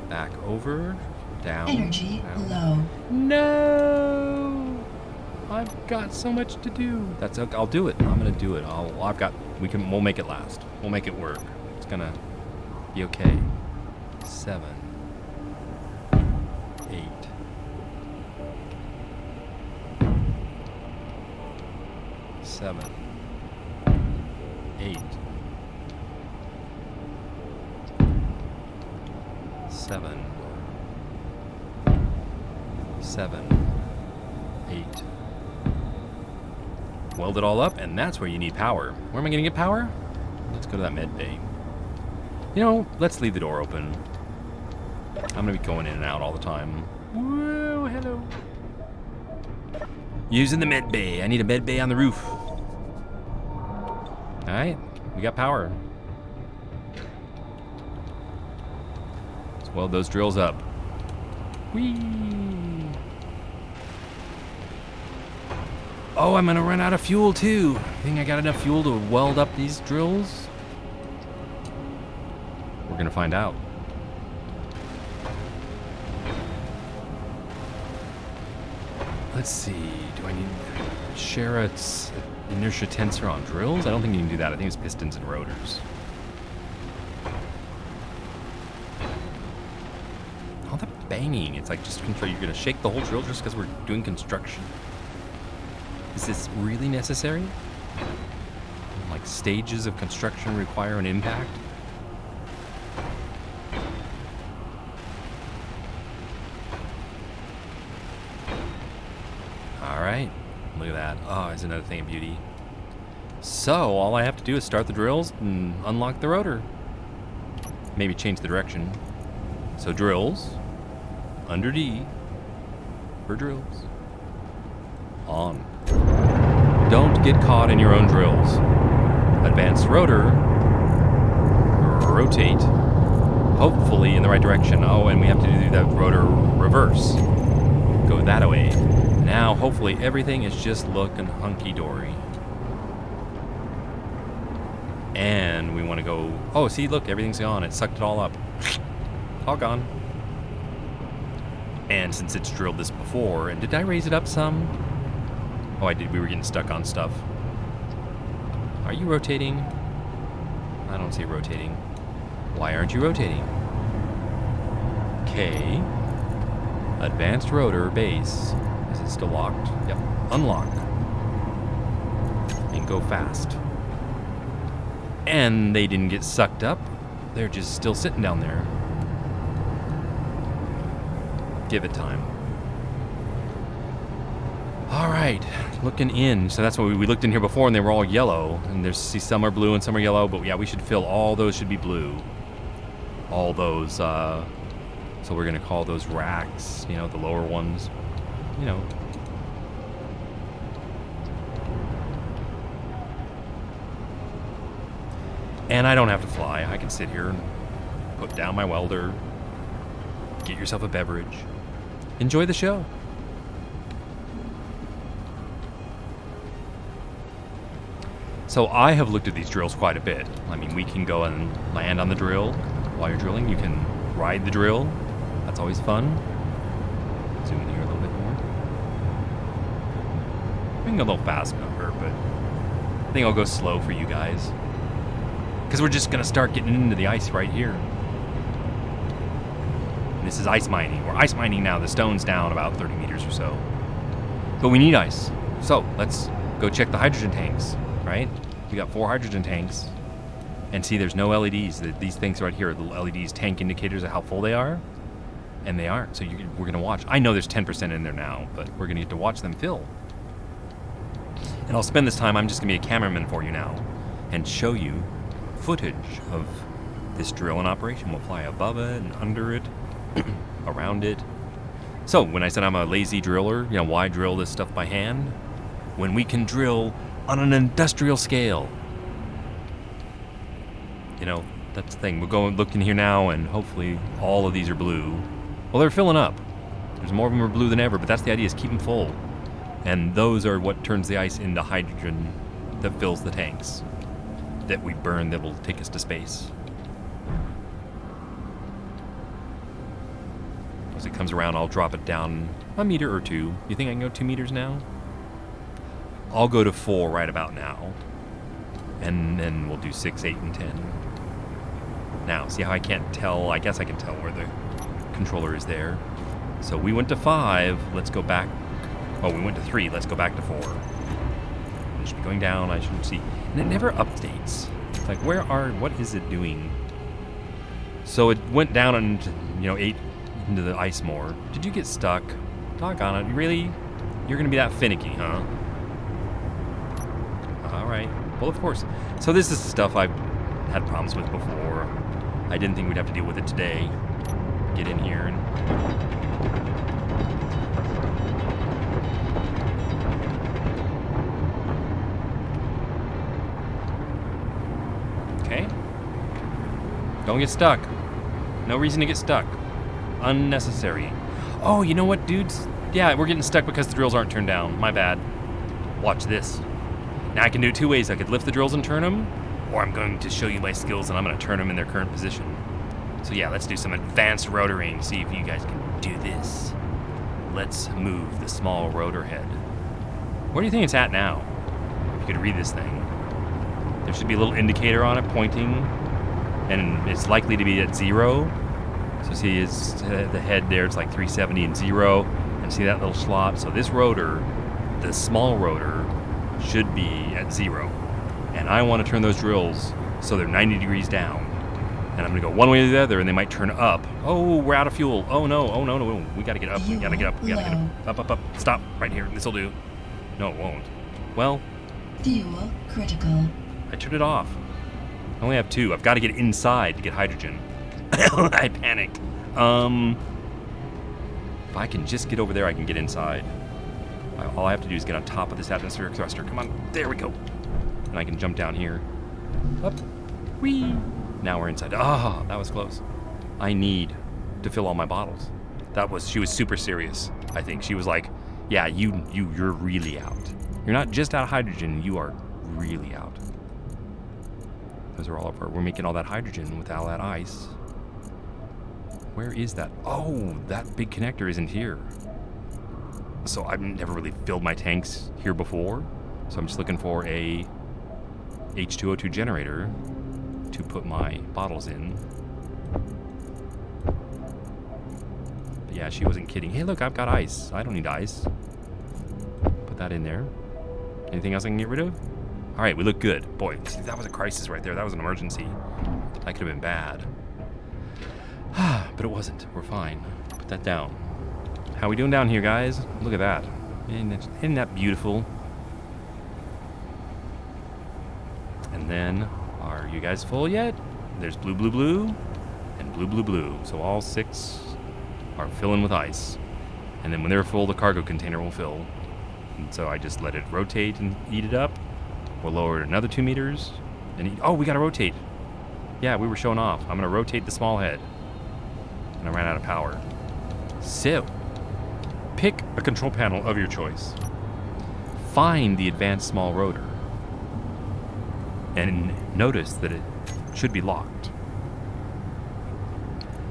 S1: Back over. Down.
S2: Energy
S1: Down.
S2: low.
S1: No! I've got so much to do. That's okay. I'll do it. I'm gonna do it. We'll make it last. We'll make it work. It's gonna be okay. 7, 8. 7, 8. 7, 7, 8. Weld it all up, and that's where you need power. Where am I gonna get power? Let's go to that med bay. You know, let's leave the door open. I'm gonna be going in and out all the time. Whoa, hello. Using the med bay. I need a med bay on the roof. Alright, we got power. Let's weld those drills up. Whee! Oh, I'm gonna run out of fuel too. I think I got enough fuel to weld up these drills. We're gonna find out. Let's see, do I need share its inertia tensor on drills? I don't think you can do that. I think it's pistons and rotors. All the banging, it's like just control. You're gonna shake the whole drill just because we're doing construction. Is this really necessary? Like stages of construction require an impact? Alright, look at that. Oh, it's another thing of beauty. So, all I have to do is start the drills and unlock the rotor. Maybe change the direction. So drills, under D, for drills, on. Don't get caught in your own drills. Advanced rotor, rotate, hopefully in the right direction. Oh, and we have to do that rotor reverse. Go that way. Now, hopefully, everything is just looking hunky-dory. And we want to go... Oh, see, look, everything's gone. It sucked it all up. All gone. And since it's drilled this before... And did I raise it up some? Oh, I did. We were getting stuck on stuff. Are you rotating? I don't see it rotating. Why aren't you rotating? K. Advanced rotor base. Is it still locked? Yep. Unlock. And go fast. And they didn't get sucked up. They're just still sitting down there. Give it time. Alright, looking in. So that's what we looked in here before and they were all yellow. And there's, see, some are blue and some are yellow. But yeah, we should fill all those should be blue. All those, so we're going to call those racks, you know, the lower ones. You know. And I don't have to fly. I can sit here and put down my welder. Get yourself a beverage. Enjoy the show. So I have looked at these drills quite a bit. I mean, we can go and land on the drill while you're drilling. You can ride the drill. That's always fun. Zoom in here a little bit more. I can go a little fast number, but I think I'll go slow for you guys. Because we're just going to start getting into the ice right here. And this is ice mining. We're ice mining now. The stone's down about 30 meters or so. But we need ice. So let's go check the hydrogen tanks, right? We got 4 hydrogen tanks. And see, there's no LEDs. These things right here are the LEDs, tank indicators of how full they are. And they aren't. So we're going to watch. I know there's 10% in there now, but we're going to get to watch them fill. And I'll spend this time, I'm just going to be a cameraman for you now and show you footage of this drill in operation. We'll fly above it and under it, around it. So when I said I'm a lazy driller, you know, why drill this stuff by hand? When we can drill on an industrial scale. You know, that's the thing. We're going looking here now, and hopefully all of these are blue. Well, they're filling up. There's more of them are blue than ever, but that's the idea, is keep them full. And those are what turns the ice into hydrogen that fills the tanks that we burn that will take us to space. it comes around, I'll drop it down a meter or two. You think I can go 2 meters now? I'll go to 4 right about now. And then we'll do 6, 8, and 10. Now, see how I can't tell? I guess I can tell where the controller is there. So we went to 5. Let's go back. Oh, we went to 3. Let's go back to 4. It should be going down. I should see. And it never updates. It's like, what is it doing? So it went down and, 8 into the ice more. Did you get stuck? Doggone it. Really? You're going to be that finicky, huh? All right. Well, of course. So this is stuff I've had problems with before. I didn't think we'd have to deal with it today. Get in here and... Okay. Don't get stuck. No reason to get stuck. Unnecessary. Oh, you know what, dudes? Yeah, we're getting stuck because the drills aren't turned down. My bad. Watch this. Now I can do it 2 ways. I could lift the drills and turn them, or I'm going to show you my skills and I'm going to turn them in their current position. So yeah, let's do some advanced rotoring. See if you guys can do this. Let's move the small rotor head. Where do you think it's at now? If you could read this thing. There should be a little indicator on it pointing, and it's likely to be at 0. So see it's the head there, it's like 370 and 0, and see that little slot? So this rotor, the small rotor, should be at 0. And I want to turn those drills so they're 90 degrees down. And I'm going to go one way or the other, and they might turn up. Oh, we're out of fuel. Oh, no. Oh, no. We got to get up. We got to get up. We got to get up. Up. Stop right here. This'll do. No, it won't. Well.
S2: Fuel critical.
S1: I turned it off. I only have 2. I've got to get inside to get hydrogen. I panicked. If I can just get over there, I can get inside. All I have to do is get on top of this atmospheric thruster. Come on. There we go. And I can jump down here. Up. Whee! Now we're inside. Ah, that was close. I need to fill all my bottles. She was super serious, I think. She was like, yeah, you're really out. You're not just out of hydrogen, you are really out. Those are all of we're making all that hydrogen with all that ice. Where is that? Oh, that big connector isn't here. So I've never really filled my tanks here before. So I'm just looking for a H2O2 generator to put my bottles in. But yeah, she wasn't kidding. Hey, look, I've got ice. I don't need ice. Put that in there. Anything else I can get rid of? All right, we look good. Boy, see, that was a crisis right there. That was an emergency. That could have been bad. But it wasn't. We're fine. Put that down. How we doing down here, guys? Look at that. Isn't that beautiful? And then, are you guys full yet? There's blue, blue, blue, and blue, blue, blue. So all 6 are filling with ice. And then when they're full, the cargo container will fill. And so I just let it rotate and eat it up. We'll lower it another 2 meters. And oh, we gotta rotate. Yeah, we were showing off. I'm gonna rotate the small head. And I ran out of power. So, pick a control panel of your choice. Find the advanced small rotor. And notice that it should be locked.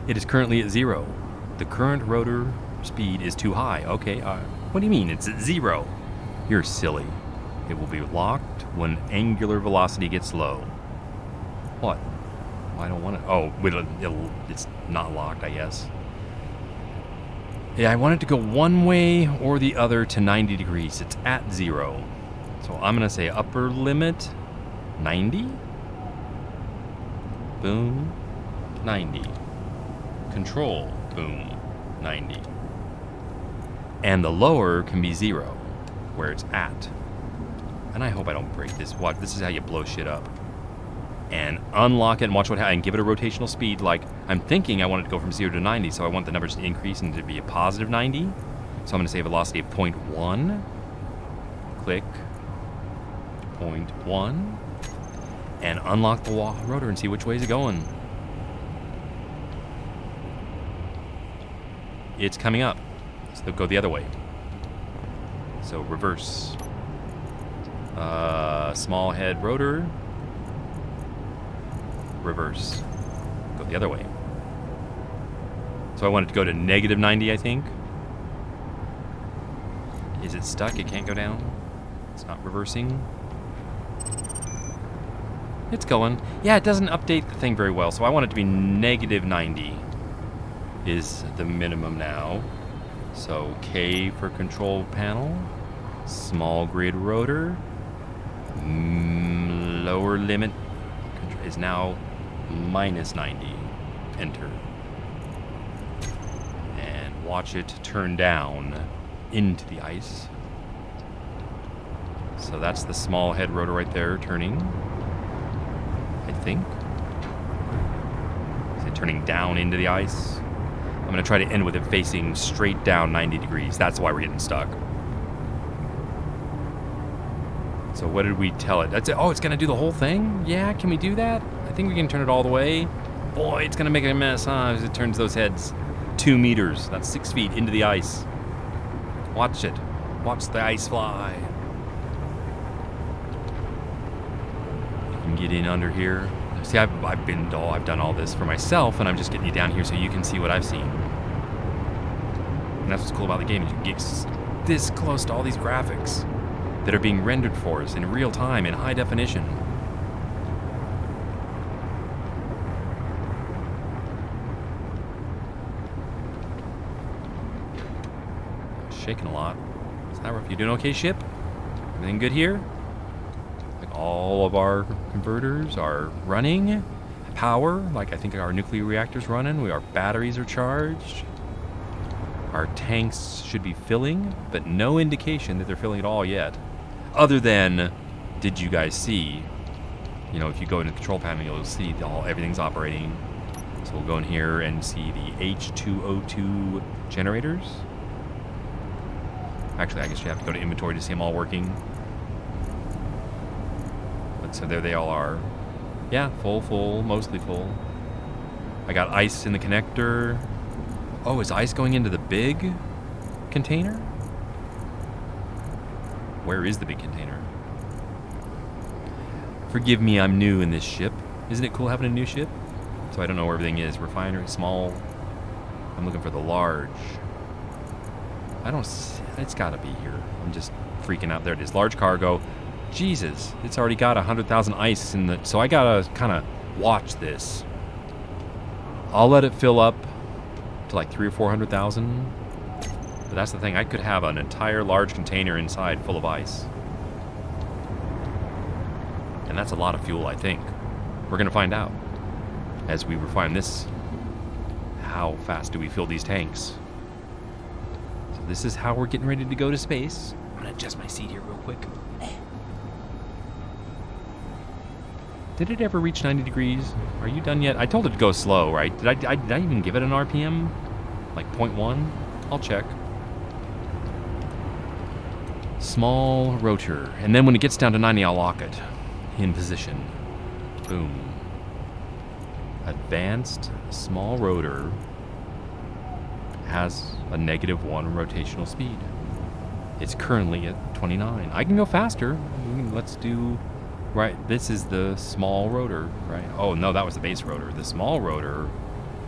S1: It is currently at 0. The current rotor speed is too high. Okay, what do you mean it's at 0? You're silly. It will be locked when angular velocity gets low. What? I don't want it. Oh, it's not locked, I guess. Yeah, I want it to go one way or the other to 90 degrees. It's at 0. So I'm going to say upper limit 90. Boom. 90. Control. Boom. 90. And the lower can be 0, where it's at. And I hope I don't break this. Watch, this is how you blow shit up. And unlock it and watch what happens. And give it a rotational speed. Like, I'm thinking I want it to go from 0 to 90, so I want the numbers to increase and to be a positive 90. So I'm going to say velocity of 0.1. Click. 0.1. And unlock the rotor and see which way is it going. It's coming up. So they'll go the other way. So reverse. Small head rotor. Reverse. Go the other way. So I want it to go to negative 90, I think. Is it stuck? It can't go down? It's not reversing? It's going. Yeah, it doesn't update the thing very well, so I want it to be negative 90 is the minimum now. So K for control panel, small grid rotor, lower limit is now minus 90. Enter. And watch it turn down into the ice. So that's the small head rotor right there turning, I think. Is it turning down into the ice? I'm going to try to end with it facing straight down 90 degrees. That's why we're getting stuck. So what did we tell it? That's it. Oh, it's going to do the whole thing? Yeah, can we do that? I think we can turn it all the way. Boy, it's going to make a mess, huh? As it turns those heads 2 meters. That's 6 feet into the ice. Watch it. Watch the ice fly. You can get in under here. See, I've done all this for myself, and I'm just getting you down here so you can see what I've seen. And that's what's cool about the game, is you get this close to all these graphics that are being rendered for us in real time, in high definition. Shaking a lot. Is that rough? You doing okay, ship? Everything good here? Like all of our converters are running. Power, like I think our nuclear reactor's running. Our batteries are charged. Our tanks should be filling, but no indication that they're filling at all yet. Other than, did you guys see? You know, if you go into the control panel, you'll see everything's operating. So we'll go in here and see the H2O2 generators. Actually, I guess you have to go to inventory to see them all working. But so there they all are. Yeah, full, mostly full. I got ice in the connector. Oh, is ice going into the big container? Where is the big container? Forgive me, I'm new in this ship. Isn't it cool having a new ship? So I don't know where everything is. Refinery, small. I'm looking for the large. I don't see, it's gotta be here. I'm just freaking out. There it is, large cargo. Jesus, it's already got 100,000 ice in the, so I gotta kind of watch this. I'll let it fill up to like 300,000 or 400,000. But that's the thing, I could have an entire large container inside full of ice. And that's a lot of fuel, I think. We're gonna find out as we refine this. How fast do we fill these tanks? So this is how we're getting ready to go to space. I'm gonna adjust my seat here real quick. Did it ever reach 90 degrees? Are you done yet? I told it to go slow, right? Did I even give it an RPM? Like 0.1? I'll check. Small rotor. And then when it gets down to 90, I'll lock it in position. Boom. Advanced small rotor has a -1 rotational speed. It's currently at 29. I can go faster. Let's do... Right, this is the small rotor, right? Oh, no, that was the base rotor. The small rotor,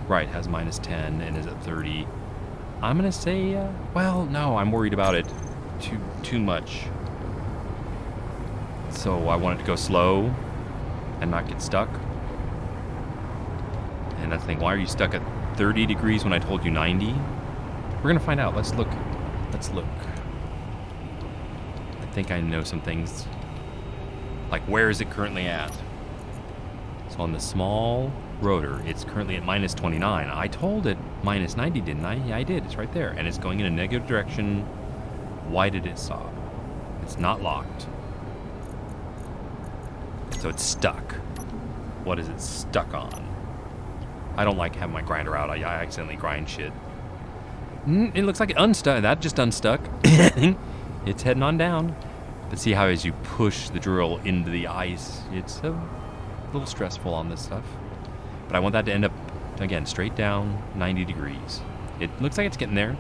S1: right, has -10 and is at 30. I'm going to say, well, no, I'm worried about it too much. So I want it to go slow and not get stuck. And that's the thing, why are you stuck at 30 degrees when I told you 90? We're going to find out. Let's look. Let's look. I think I know some things. Like, where is it currently at? So on the small rotor, it's currently at -29. I told it -90, didn't I? Yeah, I did. It's right there. And it's going in a negative direction. Why did it stop? It's not locked. So it's stuck. What is it stuck on? I don't like having my grinder out. I accidentally grind shit. It looks like it unstuck. That just unstuck. It's heading on down. But see how as you push the drill into the ice, it's a little stressful on this stuff. But I want that to end up, again, straight down 90 degrees. It looks like it's getting there.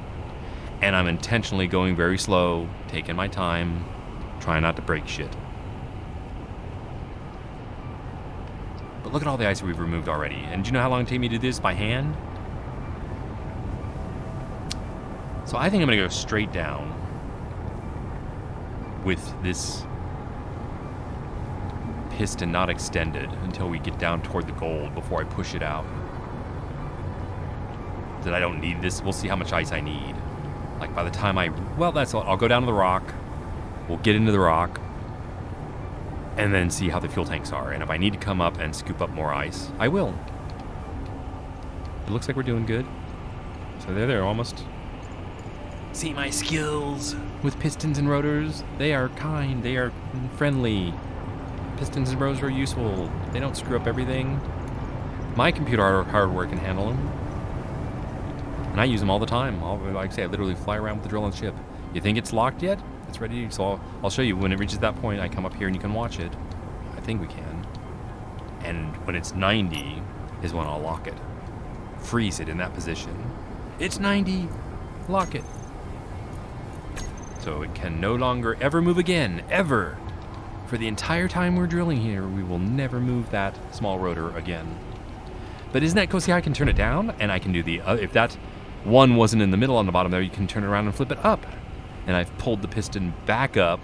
S1: And I'm intentionally going very slow, taking my time, trying not to break shit. But look at all the ice we've removed already. And do you know how long it took me to do this by hand? So I think I'm going to go straight down with this piston not extended until we get down toward the gold before I push it out. That I don't need this. We'll see how much ice I need. Like by the time well, that's all. I'll go down to the rock. We'll get into the rock. And then see how the fuel tanks are. And if I need to come up and scoop up more ice, I will. It looks like we're doing good. So they're almost. See my skills with pistons and rotors. They are kind. They are friendly. Pistons and rotors are useful. They don't screw up everything. My computer hardware can handle them. And I use them all the time. Like I say, I literally fly around with the drill on the ship. You think it's locked yet? It's ready. So I'll show you when it reaches that point. I come up here and you can watch it. I think we can. And when it's 90 is when I'll lock it. Freeze it in that position. It's 90. Lock it. So it can no longer ever move again. Ever. For the entire time we're drilling here, we will never move that small rotor again. But isn't that cool? See how I can turn it down? And I can do the if that one wasn't in the middle on the bottom there, you can turn it around and flip it up. And I've pulled the piston back up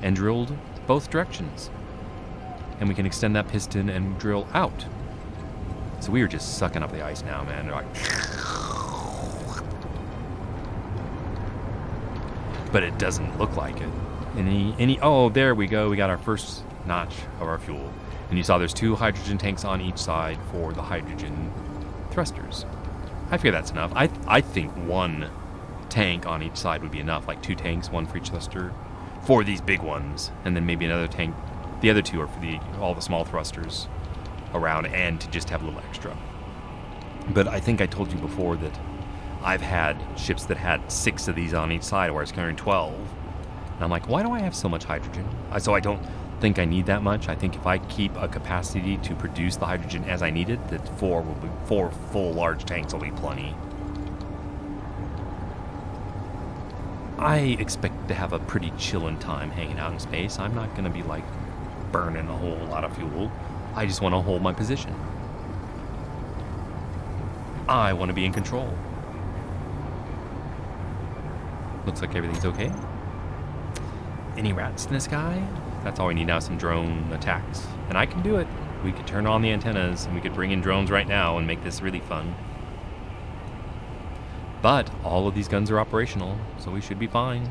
S1: and drilled both directions. And we can extend that piston and drill out. So we are just sucking up the ice now, man. They're like... But it doesn't look like it. Oh, there we go. We got our first notch of our fuel. And you saw there's 2 hydrogen tanks on each side for the hydrogen thrusters. I figure that's enough. I think 1 tank on each side would be enough, like 2 tanks, 1 for each thruster, for these big ones, and then maybe another tank. The other 2 are for all the small thrusters around, and to just have a little extra. But I think I told you before that I've had ships that had 6 of these on each side, where I was carrying 12, and I'm like, why do I have so much hydrogen? So I don't think I need that much. I think if I keep a capacity to produce the hydrogen as I need it, that 4 full large tanks will be plenty. I expect to have a pretty chillin' time hanging out in space. I'm not going to be like burning a whole lot of fuel. I just want to hold my position. I want to be in control. Looks like everything's okay. Any rats in the sky? That's all we need now, some drone attacks. And I can do it. We could turn on the antennas and we could bring in drones right now and make this really fun. But all of these guns are operational, so we should be fine.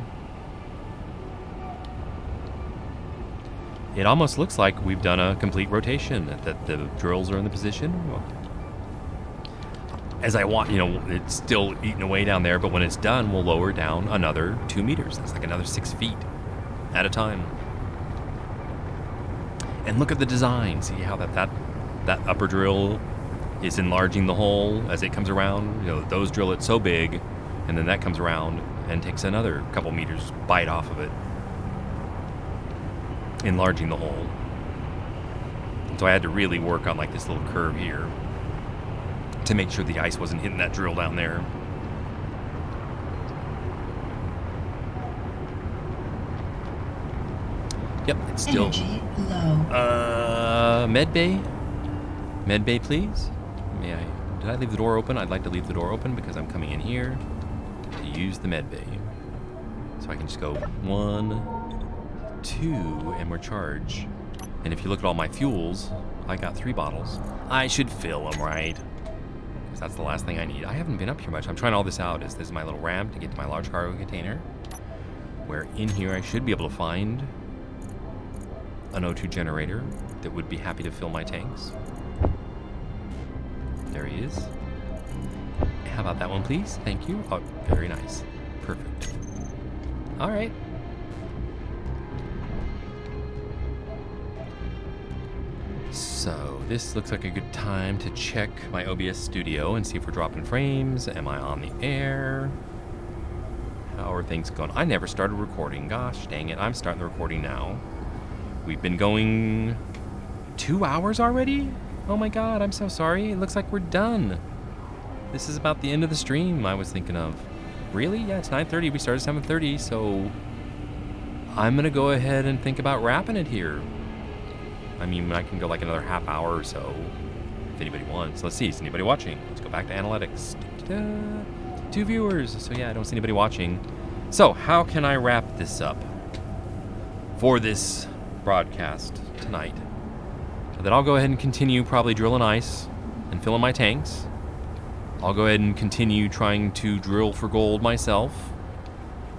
S1: It almost looks like we've done a complete rotation, that the drills are in the position. As I want, it's still eating away down there, but when it's done, we'll lower down another 2 meters. That's like another 6 feet at a time. And look at the design. See how that upper drill is enlarging the hole as it comes around. Those drill it so big, and then that comes around and takes another couple meters bite off of it, enlarging the hole. So I had to really work on like this little curve here to make sure the ice wasn't hitting that drill down there. Yep, it's still
S2: Energy low.
S1: Med bay, please. May I? Did I leave the door open? I'd like to leave the door open because I'm coming in here to use the med bay. So I can just go 1, 2, and we're charged. And if you look at all my fuels, I got 3 bottles. I should fill them, right? Because that's the last thing I need. I haven't been up here much. I'm trying all this out. This is my little ramp to get to my large cargo container, where in here I should be able to find an O2 generator that would be happy to fill my tanks. There he is. How about that one, please? Thank you. Oh, very nice. Perfect. All right. So this looks like a good time to check my OBS studio and see if we're dropping frames. Am I on the air? How are things going? I never started recording. Gosh dang it. I'm starting the recording now. We've been going 2 hours already? Oh my god, I'm so sorry. It looks like we're done. This is about the end of the stream I was thinking of. Really? Yeah, it's 9:30. We started 7:30, so I'm going to go ahead and think about wrapping it here. I mean, I can go like another half hour or so if anybody wants. Let's see. Is anybody watching? Let's go back to analytics. Da-da-da. 2 viewers. So yeah, I don't see anybody watching. So how can I wrap this up for this broadcast tonight? That I'll go ahead and continue probably drilling ice and filling my tanks. I'll go ahead and continue trying to drill for gold myself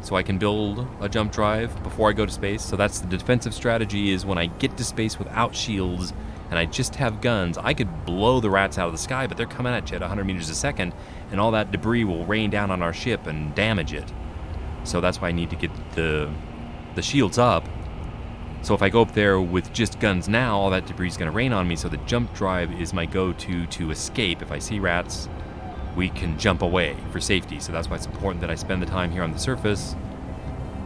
S1: so I can build a jump drive before I go to space. So that's the defensive strategy, is when I get to space without shields and I just have guns, I could blow the rats out of the sky, but they're coming at you at 100 meters a second, and all that debris will rain down on our ship and damage it. So that's why I need to get the shields up. So if I go up there with just guns now, all that debris is going to rain on me, so the jump drive is my go-to to escape. If I see rats, we can jump away for safety. So that's why it's important that I spend the time here on the surface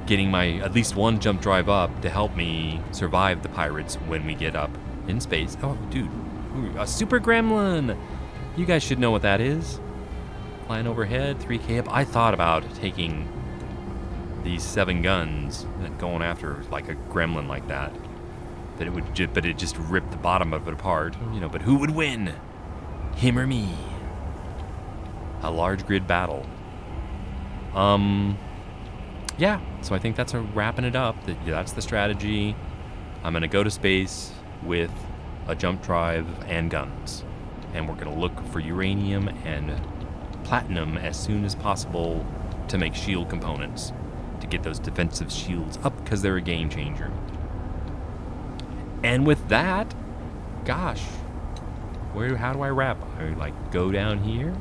S1: getting my at least one jump drive up to help me survive the pirates when we get up in space. Oh, dude, a super gremlin! You guys should know what that is. Flying overhead, 3K up. I thought about taking these 7 guns and going after like a gremlin like that. That it would, but it just ripped the bottom of it apart. You know, but who would win? Him or me? A large grid battle. Yeah. So I think that's wrapping it up. That's the strategy. I'm gonna go to space with a jump drive and guns, and we're gonna look for uranium and platinum as soon as possible to make shield components, to get those defensive shields up, because they're a game changer. And with that, gosh, how do I wrap? I like go down here.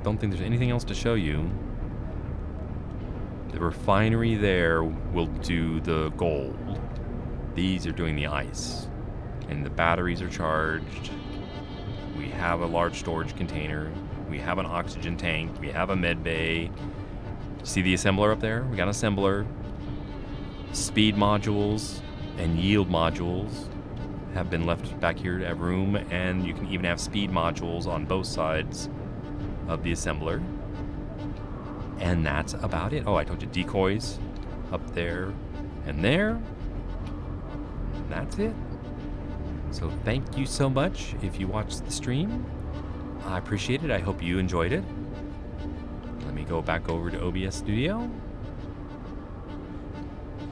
S1: Don't think there's anything else to show you. The refinery there will do the gold. These are doing the ice. And the batteries are charged. We have a large storage container. We have an oxygen tank. We have a med bay. See the assembler up there? We got an assembler. Speed modules and yield modules have been left back here to have room, and you can even have speed modules on both sides of the assembler. And that's about it. Oh, I told you decoys up there and there. That's it. So thank you so much if you watched the stream. I appreciate it. I hope you enjoyed it. Let me go back over to OBS Studio.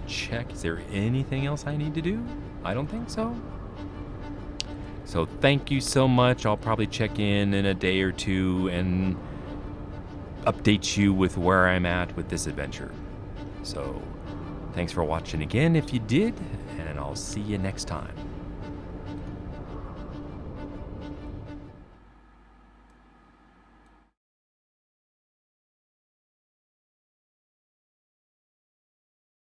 S1: Check, is there anything else I need to do? I don't think so. So thank you so much. I'll probably check in a day or two and update you with where I'm at with this adventure. So thanks for watching again if you did, and I'll see you next time.